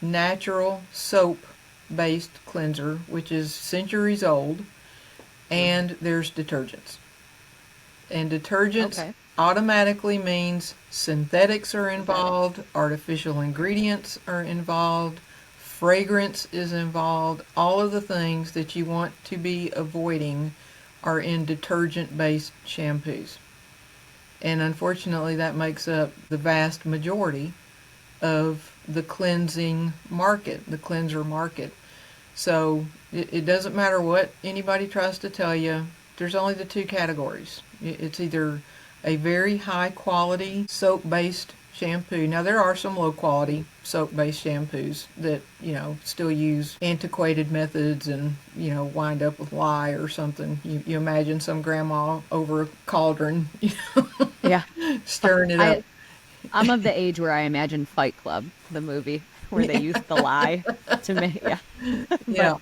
natural soap-based cleanser, which is centuries old, and there's detergents. And detergents Okay. automatically means synthetics are involved, artificial ingredients are involved, fragrance is involved. All of the things that you want to be avoiding are in detergent-based shampoos. And unfortunately, that makes up the vast majority of the cleansing market, the cleanser market. So it doesn't matter what anybody tries to tell you, there's only the two categories. It's either a very high quality soap based shampoo. Now, there are some low quality soap based shampoos that, still use antiquated methods and, wind up with lye or something. You imagine some grandma over a cauldron, Yeah. stirring it up. I'm of the age where I imagine Fight Club, the movie, where they used the lye to make, yeah. Yeah. But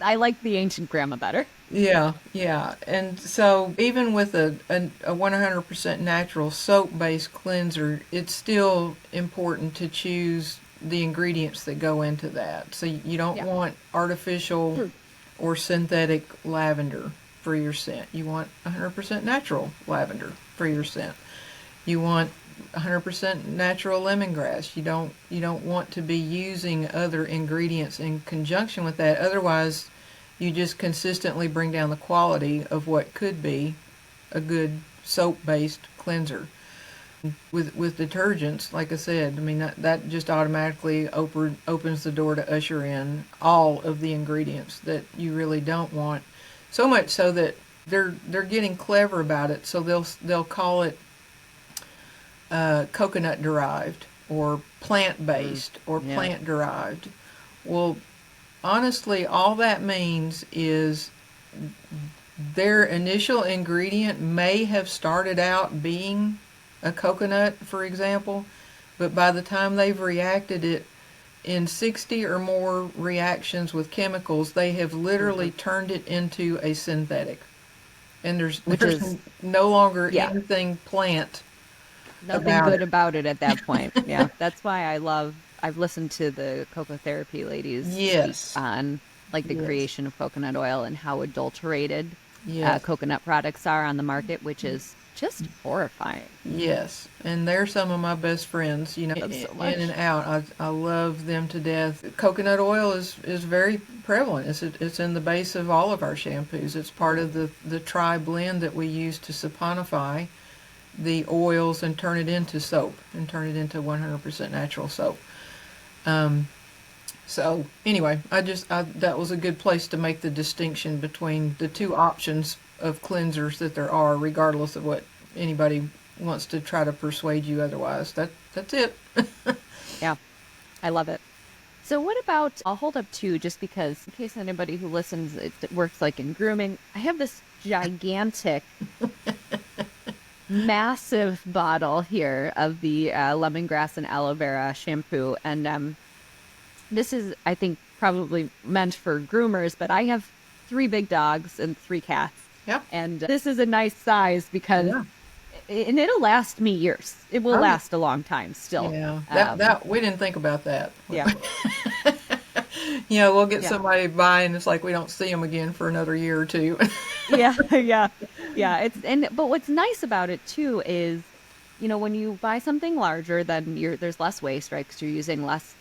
I like the ancient grandma better. Yeah, yeah. And so even with a 100% natural soap-based cleanser, it's still important to choose the ingredients that go into that. So you don't Yeah. want artificial or synthetic lavender for your scent. You want 100% natural lavender for your scent. You want 100% natural lemongrass. You don't want to be using other ingredients in conjunction with that. Otherwise, you just consistently bring down the quality of what could be a good soap-based cleanser. With detergents, like I said, I mean that just automatically opens the door to usher in all of the ingredients that you really don't want. So much so that they're getting clever about it. So they'll call it coconut derived or plant based or Yeah. plant derived. Well, honestly, all that means is their initial ingredient may have started out being a coconut, for example, but by the time they've reacted it in 60 or more reactions with chemicals, they have literally turned it into a synthetic. And there's Which is, no longer yeah, anything plant nothing about good it. about it at that point. Yeah. That's why I've listened to the cocoa therapy ladies speak Yes. on like the Yes. creation of coconut oil and how adulterated Yes. coconut products are on the market, which is just horrifying. Yes, and they're some of my best friends, Love so in and much. out. I love them to death. Coconut oil is very prevalent. It's in the base of all of our shampoos. It's part of the tri-blend that we use to saponify the oils and turn it into soap and turn it into 100% natural soap. So anyway, that was a good place to make the distinction between the two options of cleansers that there are, regardless of what anybody wants to try to persuade you otherwise. That's it. Yeah, I love it. So what about, I'll hold up two just because in case anybody who listens, it works like in grooming. I have this gigantic, massive bottle here of the lemongrass and aloe vera shampoo. And this is, I think, probably meant for groomers, but I have three big dogs and three cats. Yep. And this is a nice size because, Yeah. and it'll last me years. It will Oh, yeah. last a long time still. Yeah. That we didn't think about that. Yeah. We'll get Yeah. somebody by and it's like we don't see them again for another year or two. Yeah, yeah. But what's nice about it too is, when you buy something larger, then there's less waste, right? Because you're using less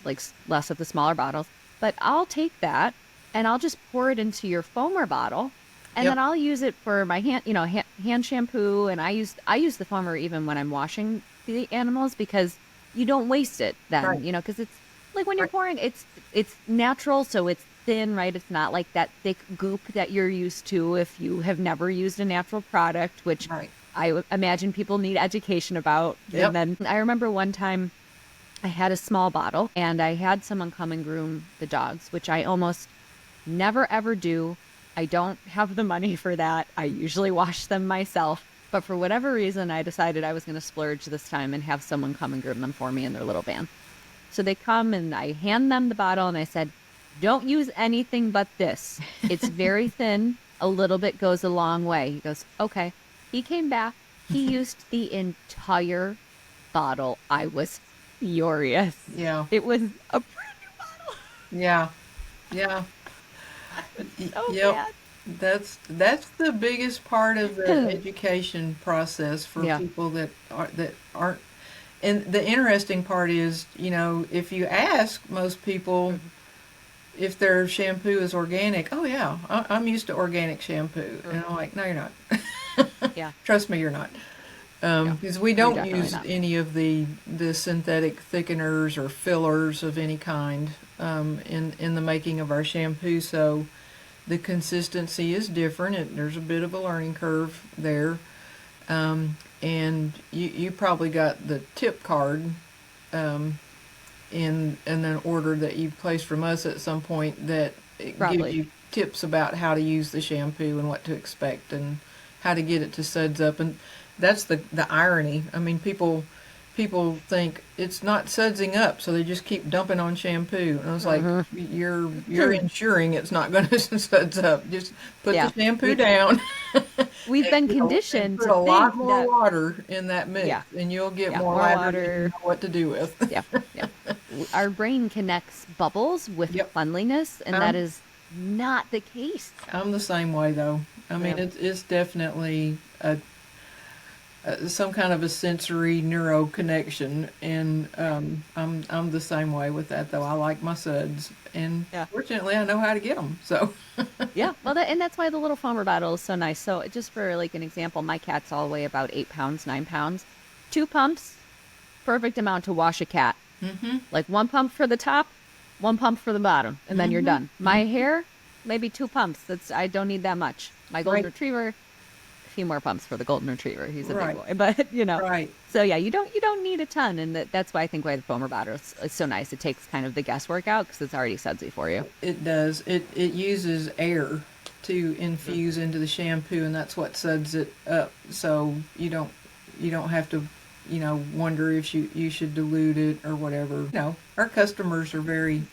of the smaller bottles. But I'll take that and I'll just pour it into your foamer bottle, and Yep. then I'll use it for my hand shampoo, and I use the foamer even when I'm washing the animals because you don't waste it then, Right. because it's like when you're Right. pouring, it's natural, so it's thin, right? It's not like that thick goop that you're used to if you have never used a natural product, which Right. I would imagine people need education about. Yep. And then I remember one time I had a small bottle and I had someone come and groom the dogs, which I almost never ever do. I don't have the money for that. I usually wash them myself. But for whatever reason, I decided I was going to splurge this time and have someone come and groom them for me in their little van. So they come and I hand them the bottle and I said, don't use anything but this. It's very thin. A little bit goes a long way. He goes, okay. He came back. He used the entire bottle. I was furious. Yeah, It was a brand new bottle. yeah, yeah. So Yep. mad. That's the biggest part of the education process for Yeah. people that aren't. And the interesting part is, if you ask most people Mhm. if their shampoo is organic, oh yeah, I'm used to organic shampoo, and Mhm. I'm like, no, you're not. Yeah. Trust me, you're not. Yeah. Because we You're don't definitely use not. any of the synthetic thickeners or fillers of any kind in the making of our shampoo, so the consistency is different. There's a bit of a learning curve there. And you probably got the tip card um, in an order that you placed from us at some point that it gives Probably. you tips about how to use the shampoo and what to expect and how to get it to suds up. And that's the irony. I mean, people think it's not sudsing up, so they just keep dumping on shampoo. And I was like, Hmm. you're ensuring it's not going to suds up. Just put the Yeah. shampoo We down we've been and conditioned put to a lot think more that water in that yeah, mix, and you'll get yeah, more more lather than you water. know what to do with. Yeah, yeah. Our brain connects bubbles with Yep. cleanliness, and that Um, is not the case. I'm the same way though. I mean, Yeah. it's definitely some kind of a sensory neuro connection, and I'm the same way with that though. I like my suds, and Yeah. fortunately, I know how to get them. So, Yeah. Well, and that's why the little foamer bottle is so nice. So, just for like an example, my cats all weigh about 8 pounds, 9 pounds. 2 pumps, perfect amount to wash a cat. hmm Like one pump for the top, one pump for the bottom, and then you're hmm done. My hair, maybe 2 pumps. I don't need that much. My golden right, retriever, a few more pumps for the golden retriever. He's a big right, boy, but right. So yeah, you don't need a ton, and that's why I think why the foamer bottle is so nice. It takes kind of the guesswork out because it's already sudsy for you. It does. It uses air to Mhm. infuse into the shampoo, and that's what suds it up. So you don't have to wonder if you should dilute it or whatever. Our customers are very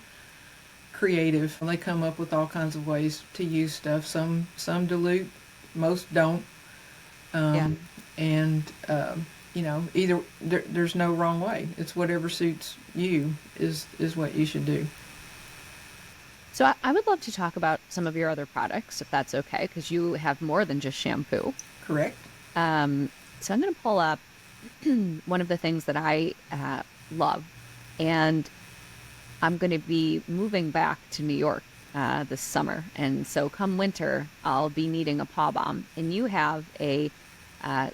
creative. They come up with all kinds of ways to use stuff. Some dilute, most don't. Yeah. Um, and either there's no wrong way. It's whatever suits you is what you should do. So I would love to talk about some of your other products, if that's okay, because you have more than just shampoo. Correct? Um, so I'm going to pull up one of the things that I love, and I'm going to be moving back to New York this summer. And so come winter, I'll be needing a paw balm. And you have a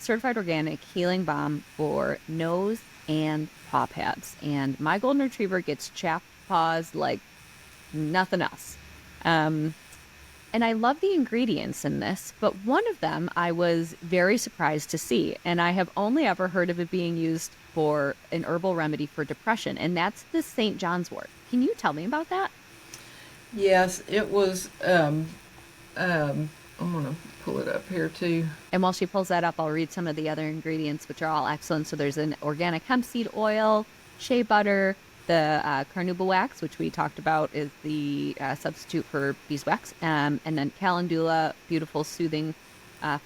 certified organic healing balm for nose and paw pads. And my golden retriever gets chapped paws like nothing else. Um, and I love the ingredients in this, but one of them I was very surprised to see. And I have only ever heard of it being used for an herbal remedy for depression, and that's the St. John's wort. Can you tell me about that? Yes, it was. I'm gonna pull it up here too. And while she pulls that up, I'll read some of the other ingredients, which are all excellent. So there's an organic hemp seed oil, shea butter, the carnauba wax, which we talked about is the substitute for beeswax, and then calendula, beautiful soothing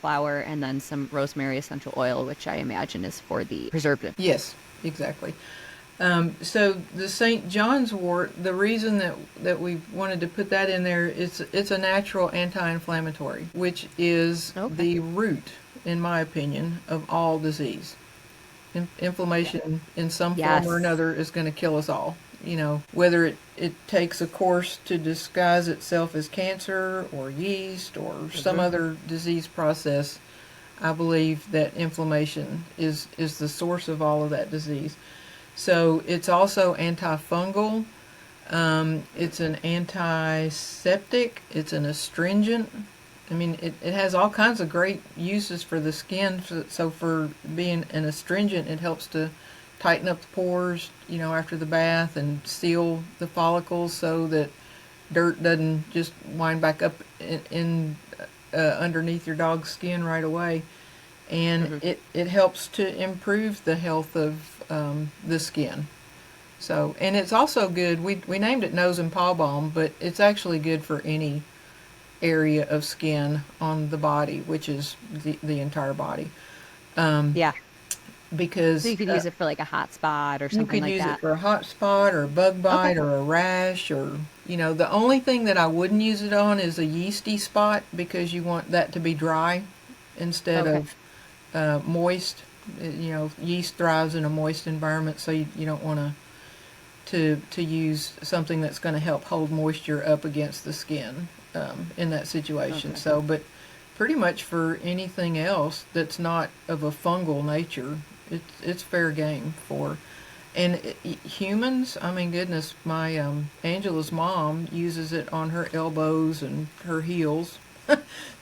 flower, and then some rosemary essential oil, which I imagine is for the preservative. Yes, exactly. So the St. John's wort, the reason that we wanted to put that in there is it's a natural anti-inflammatory, which is Okay. the root, in my opinion, of all disease. Inflammation in some form or Yes. another is going to kill us all. Whether it takes a course to disguise itself as cancer or yeast or some Hmm. other disease process, I believe that inflammation is the source of all of that disease. So it's also antifungal. It's an antiseptic. It's an astringent. I mean, it has all kinds of great uses for the skin. So for being an astringent, it helps to tighten up the pores, after the bath and seal the follicles so that dirt doesn't just wind back up in underneath your dog's skin right away. And Hmm. it helps to improve the health of the skin. So, and it's also good. We named it nose and paw balm, but it's actually good for any area of skin on the body, which is the entire body. Um, Yeah. because So you could use it for like a hot spot or you something could like use it that. for a hot spot or a bug Okay. bite or a rash or, the only thing that I wouldn't use it on is a yeasty spot because you want that to be dry instead Okay. of moist. Yeast thrives in a moist environment, so you don't want to use something that's going to help hold moisture up against the skin in that situation. Okay. So, but pretty much for anything else that's not of a fungal nature, it's fair game for. And humans, I mean, goodness, my Angela's mom uses it on her elbows and her heels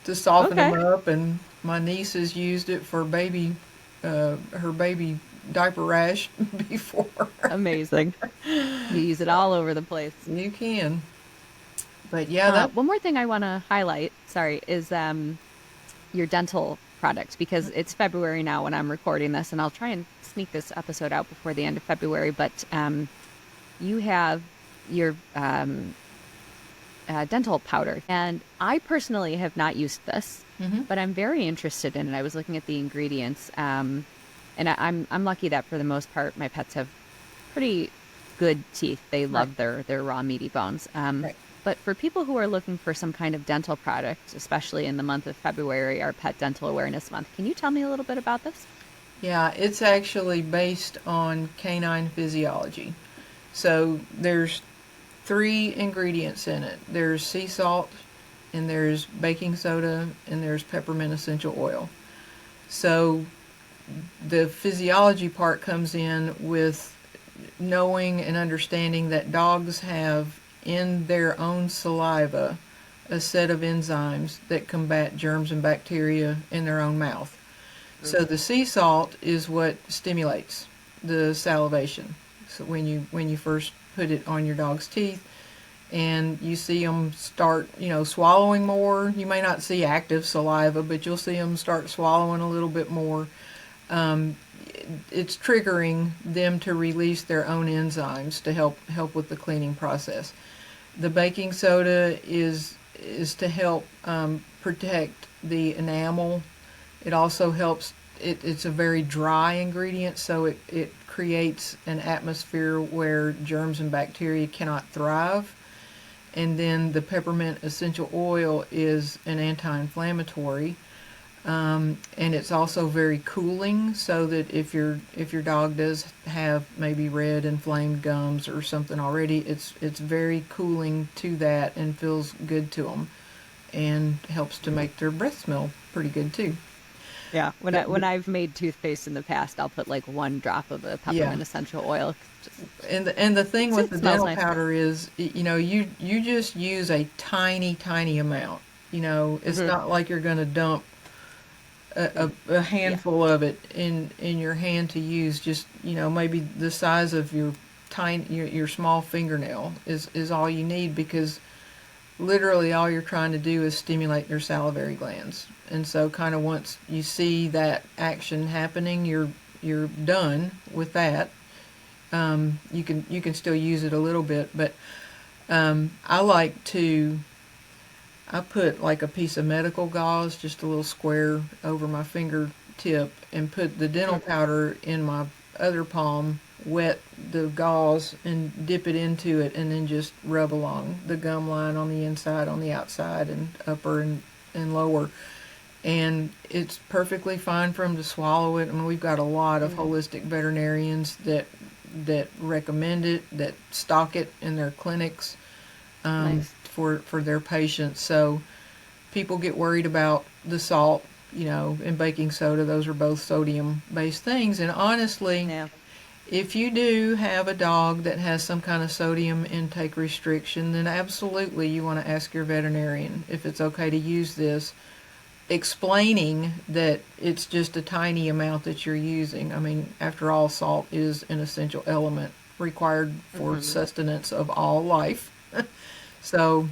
to soften them Okay. up, and my niece has used it for her baby diaper rash before. Amazing. You use it all over the place. You can, but yeah, that One more thing I want to highlight, sorry, is your dental products because it's February now when I'm recording this, and I'll try and sneak this episode out before the end of February. But you have your dental powder, and I personally have not used this, but I'm very interested in it. I was looking at the ingredients, and I'm lucky that for the most part my pets have pretty good teeth. They right, love their raw meaty bones. right. But for people who are looking for some kind of dental product, especially in the month of February, our Pet Dental Awareness Month, can you tell me a little bit about this? Yeah, it's actually based on canine physiology. So there's three ingredients in it. There's sea salt, and there's baking soda, and there's peppermint essential oil. So the physiology part comes in with knowing and understanding that dogs have in their own saliva a set of enzymes that combat germs and bacteria in their own mouth. So the sea salt is what stimulates the salivation. So when you first put it on your dog's teeth and you see them start, swallowing more, you may not see active saliva, but you'll see them start swallowing a little bit more. Um, it's triggering them to release their own enzymes to help with the cleaning process. The baking soda is to help protect the enamel. It also helps. It's a very dry ingredient, so it creates an atmosphere where germs and bacteria cannot thrive. And then the peppermint essential oil is an anti-inflammatory. And it's also very cooling, so that if your dog does have maybe red inflamed gums or something already, it's very cooling to that and feels good to them, and helps to make their breath smell pretty good too. Yeah, But, when I've made toothpaste in the past, I'll put like one drop of the yeah, peppermint essential oil. Just, and the thing with it the smells dental nice. powder is, you just use a tiny amount. It's Hmm. not like you're going to dump a Yeah. handful of it in your hand to use. Just, maybe the size of your small fingernail is all you need, because literally all you're trying to do is stimulate their salivary glands. And so kind of once you see that action happening, you're done with that. You can still use it a little bit, but I put like a piece of medical gauze, just a little square, over my fingertip, and put the dental powder in my other palm, wet the gauze, and dip it into it, and then just rub along the gum line on the inside, on the outside, and upper and lower. And it's perfectly fine for them to swallow it. I mean, we've got a lot of Mm, holistic veterinarians that recommend it, that stock it in their clinics nice. for their patients. So people get worried about the salt, and baking soda. Those are both sodium-based things. And honestly, Yeah. if you do have a dog that has some kind of sodium intake restriction, then absolutely you want to ask your veterinarian if it's okay to use this, explaining that it's just a tiny amount that you're using. I mean, after all, salt is an essential element required for Hmm. sustenance of all life. So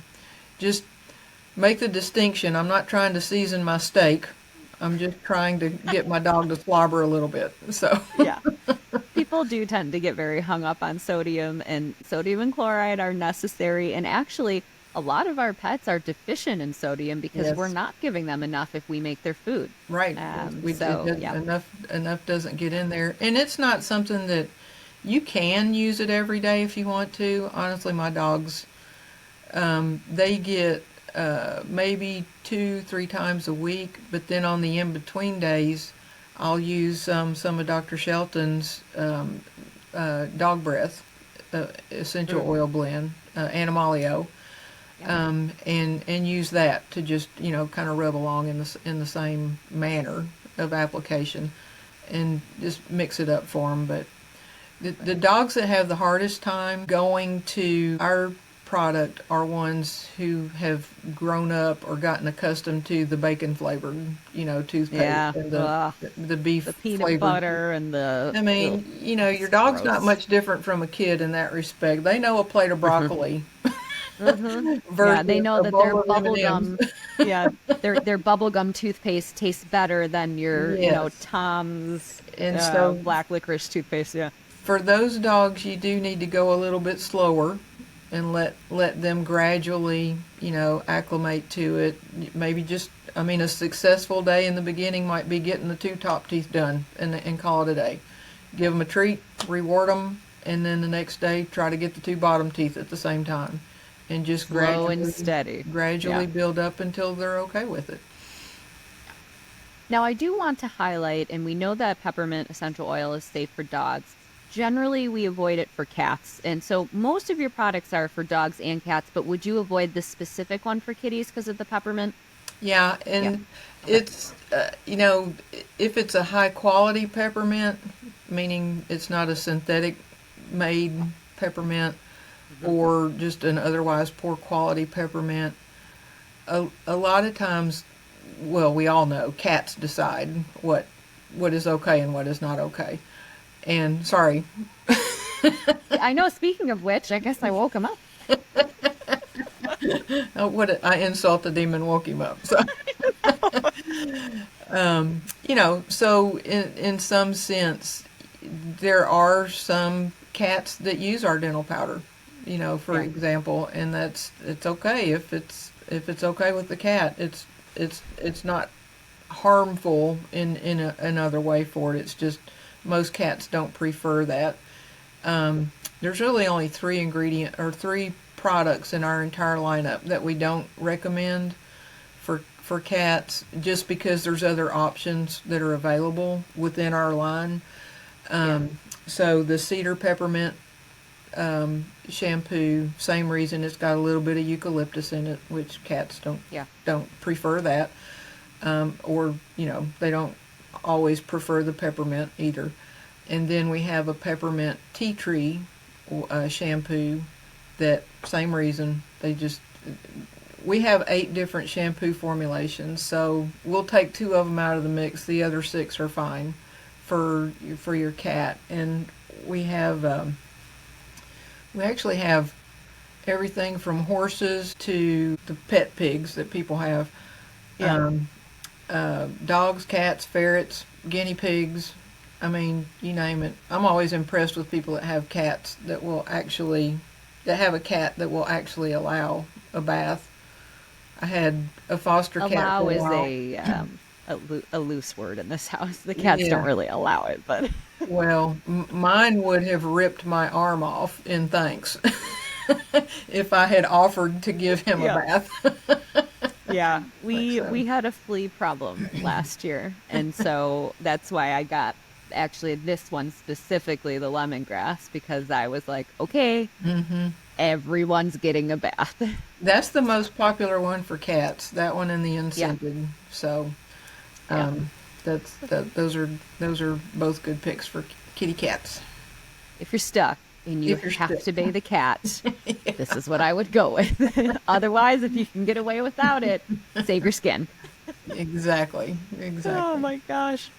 just make the distinction. I'm not trying to season my steak. I'm just trying to get my dog to slobber a little bit. So, Yeah. People do tend to get very hung up on sodium, and sodium and chloride are necessary. And actually, a lot of our pets are deficient in sodium because we're Yes. not giving them enough if we make their food. Right. So yeah. Enough doesn't get in there. And it's not something that you can use it every day if you want to. Honestly, my dogs, they get maybe 2, 3 times a week, but then on the in-between days, I'll use some of Dr. Shelton's dog breath essential oil blend, Animalio, and use that to just kind of rub along in the same manner of application, and just mix it up for them. But the dogs that have the hardest time going to our product are ones who have grown up or gotten accustomed to the bacon flavored, toothpaste Yeah. and Ugh. the beef The peanut flavored. butter and the I mean, ugh, your it's dog's not gross. much different from a kid in that respect. They know a plate of broccoli Yeah, they versus know a that their bowl of bubble M&Ms. gum, yeah, their bubble gum toothpaste tastes better than your, Yes. Tom's And so black licorice toothpaste. Yeah. for those dogs, you do need to go a little bit slower and let them gradually, acclimate to it. Maybe just, a successful day in the beginning might be getting the 2 top teeth done and call it a day. Give them a treat, reward them, and then the next day try to get the 2 bottom teeth at the same time, and just Slow and steady. gradually Yeah. build up until they're okay with it. Now, I do want to highlight, and we know that peppermint essential oil is safe for dogs. Generally, we avoid it for cats. And so most of your products are for dogs and cats, but would you avoid the specific one for kitties because of the peppermint? Yeah, Yeah. and it's if it's a high quality peppermint, meaning it's not a synthetic made peppermint or just an otherwise poor quality peppermint, a lot of times, well, we all know cats decide what is okay and what is not okay. And sorry, I know, speaking of which, I guess I woke him up. what I insulted him and woke him up. So, so in some sense, there are some cats that use our dental powder, for Right. example, and it's okay if it's okay with the cat. It's not harmful in another way for it. It's just most cats don't prefer that. There's really only 3 products in our entire lineup that we don't recommend for cats, just because there's other options that are available within our line. So the cedar peppermint shampoo, same reason, it's got a little bit of eucalyptus in it, which cats Yeah. don't prefer that, or they don't always prefer the peppermint either. And then we have a peppermint tea tree shampoo, that same reason. We have 8 different shampoo formulations, so we'll take 2 of them out of the mix. The other 6 are fine for your cat. And we actually have everything from horses to the pet pigs that people have. Yeah. Dogs, cats, ferrets, guinea pigs. You name it. I'm always impressed with people that have cats that have a cat that will actually allow a bath. I had a foster cat Allow for a is while. a loose word in this house. The cats Yeah. don't really allow it, but Well, mine would have ripped my arm off in thanks if I had offered to give him a Yeah. bath. yeah, we so. we had a flea problem last year, and so that's why I got actually this one specifically, the lemongrass, because I was like, okay, everyone's get's a bath. That's the most popular one for cats. That one and the Yeah. unscented. So, Yeah. those are both good picks for kitty cats. If you're stuck and you If you're have stuck. to bathe a cat, this is what I would go with. Otherwise, if you can get away without it, save your skin. Exactly. Oh my gosh.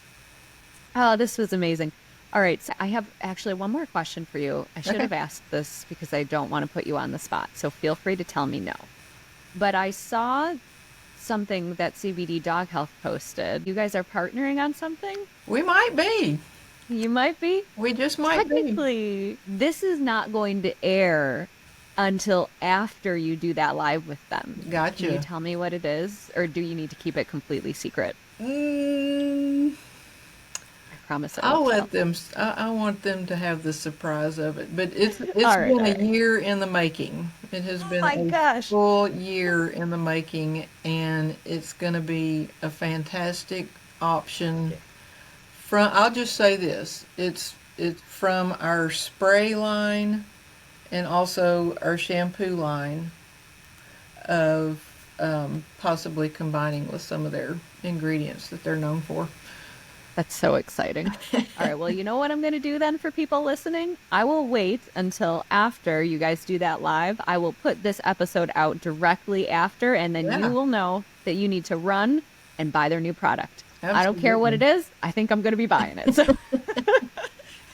Oh, this was amazing. All right, so I have actually one more question for you. I should Okay. have asked this because I don't want to put you on the spot, so feel free to tell me no. But I saw something that CBD Dog Health posted. You guys are partnering on something? We might be. You might be. We just might be. Technically, this is not going to air until after you do that live with them. Gotcha. Can you tell me what it is, or do you need to keep it completely secret? Mm, I promise I I'll won't let tell. them. I want them to have the surprise of it. But it's All right, been all a right. year in the making. It has Oh been my a gosh. full year in the making, and it's going to be a fantastic option. From I'll just say this: it's from our spray line and also our shampoo line of possibly combining with some of their ingredients that they're known for. That's so exciting. All right, well, you know what I'm going to do then for people listening? I will wait until after you guys do that live. I will put this episode out directly after, and then you Yeah, will know that you need to run and buy their new product. I don't care what absolutely. it is. I think I'm going to be buying it. So,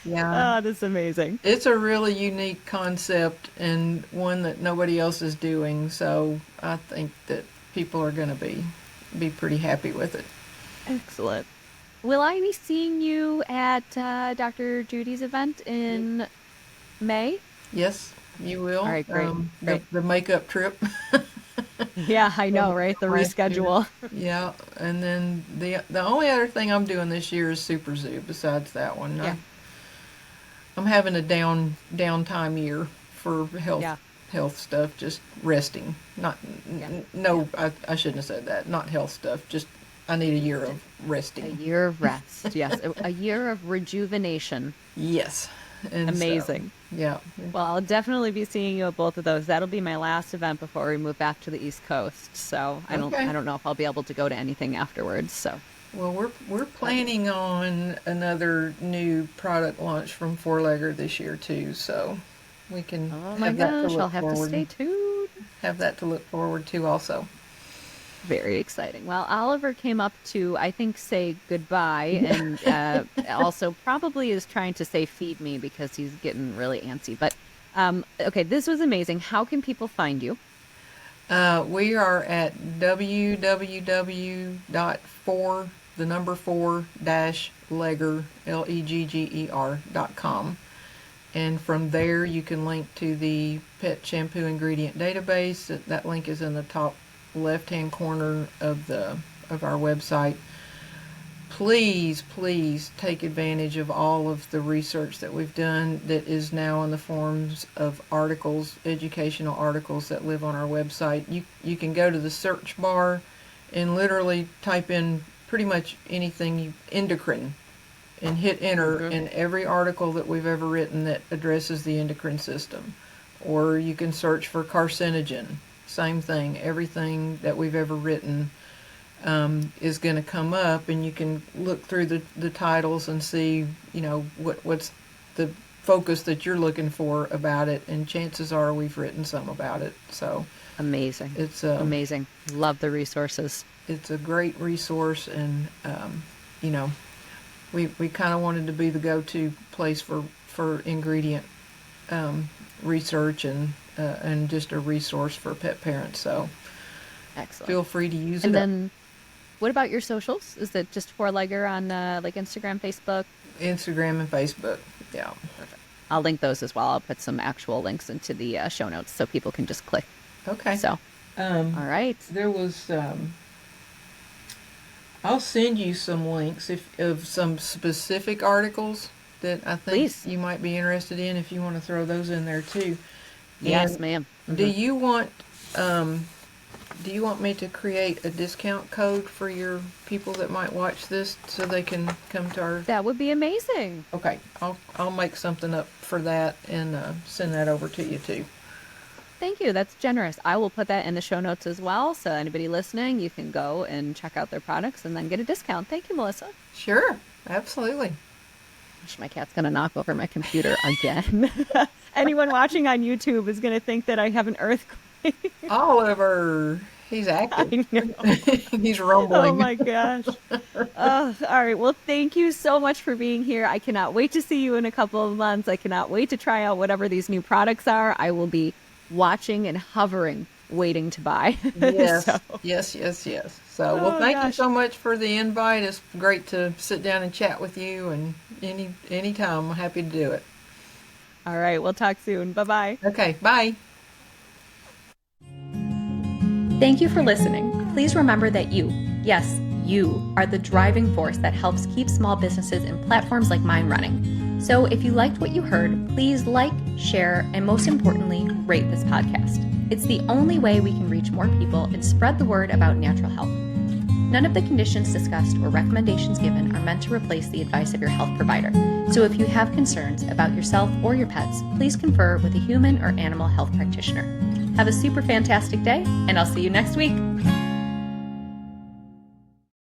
Yeah, oh, this is amazing. it's a really unique concept and one that nobody else is doing. So I think that people are going to be pretty happy with it. Excellent. Will I be seeing you at Dr. Judy's event in May? Yes, you All will. right, great, great. The makeup trip Yeah, I know, from right? The last year. reschedule. Yeah, and then the only other thing I'm doing this year is Super Zoo. Besides that one, Yeah, I'm having a downtime year for yeah, health stuff, just resting. Not yeah. no, I shouldn't have said that. Not health stuff. Just I need a year of A resting. year of rest. Yes, a year of rejuvenation. Yes, and so Amazing. yeah, Well, I'll definitely be seeing you at both of those. That'll be my last event before we move back to the East Coast. So I okay. don't know if I'll be able to go to anything afterwards. So, Well, we're but planning on another new product launch from Four Legger this year too, so we can oh my have that to gosh, I'll look have to forward stay tuned. have that to look forward to also. Very exciting. Well, Oliver came up to, I think, say goodbye, and also probably is trying to say feed me because he's getting really antsy. But okay, this was amazing. How can people find you? We are at www.4 the number 4 dash legger legger.com, and from there you can link to the Pet Shampoo Ingredient Database. That link is in the top left-hand corner of our website. Please, please take advantage of all of the research that we've done that is now in the forms of articles, educational articles that live on our website. You can go to the search bar and literally type in pretty much anything endocrine and hit enter, Mm-hmm. in every article that we've ever written that addresses the endocrine system. Or you can search for carcinogen. Same thing. Everything that we've ever written is going to come up, and you can look through the titles and see, what's the focus that you're looking for about it, and chances are we've written some about it. So Amazing. it's Amazing. Love the resources. it's a great resource, and you know, we kind of wanted to be the go-to place for ingredient research and just a resource for pet parents. So Excellent. feel free to use And it up. then what about your socials? Is it just Four Legger on like Instagram, Facebook? Instagram and Facebook. Yeah. Perfect. I'll link those as well. I'll put some actual links into the show notes so people can just click. Okay. So, all right. There was. I'll send you some links of some specific articles that I think Please. you might be interested in, if you want to throw those in there too. Yes, And ma'am. do Mhm. you want do you want me to create a discount code for your people that might watch this so they can come to our? That would be amazing. Okay, I'll make something up for that and send that over to you too. Thank you. That's generous. I will put that in the show notes as well. So, anybody listening, you can go and check out their products and then get a discount. Thank you, Melissa. Sure, absolutely. Gosh, my cat's going to knock over my computer again. Anyone watching on YouTube is going to think that I have an earthquake. Oliver, he's active. I know. He's Oh rumbling. my gosh. All right. Well, thank you so much for being here. I cannot wait to see you in a couple of months. I cannot wait to try out whatever these new products are. I will be watching and hovering, waiting to buy. Yes, So, yes. So, well, oh thank you gosh. so much for the invite. It's great to sit down and chat with you, and anytime, I'm happy to do it. All right. We'll talk soon. Bye bye. Okay, bye. Thank you for listening. Please remember that you, yes, you, are the driving force that helps keep small businesses and platforms like mine running. So if you liked what you heard, please like, share, and most importantly, rate this podcast. It's the only way we can reach more people and spread the word about natural health. None of the conditions discussed or recommendations given are meant to replace the advice of your health provider. So if you have concerns about yourself or your pets, please confer with a human or animal health practitioner. Have a super fantastic day, and I'll see you next week.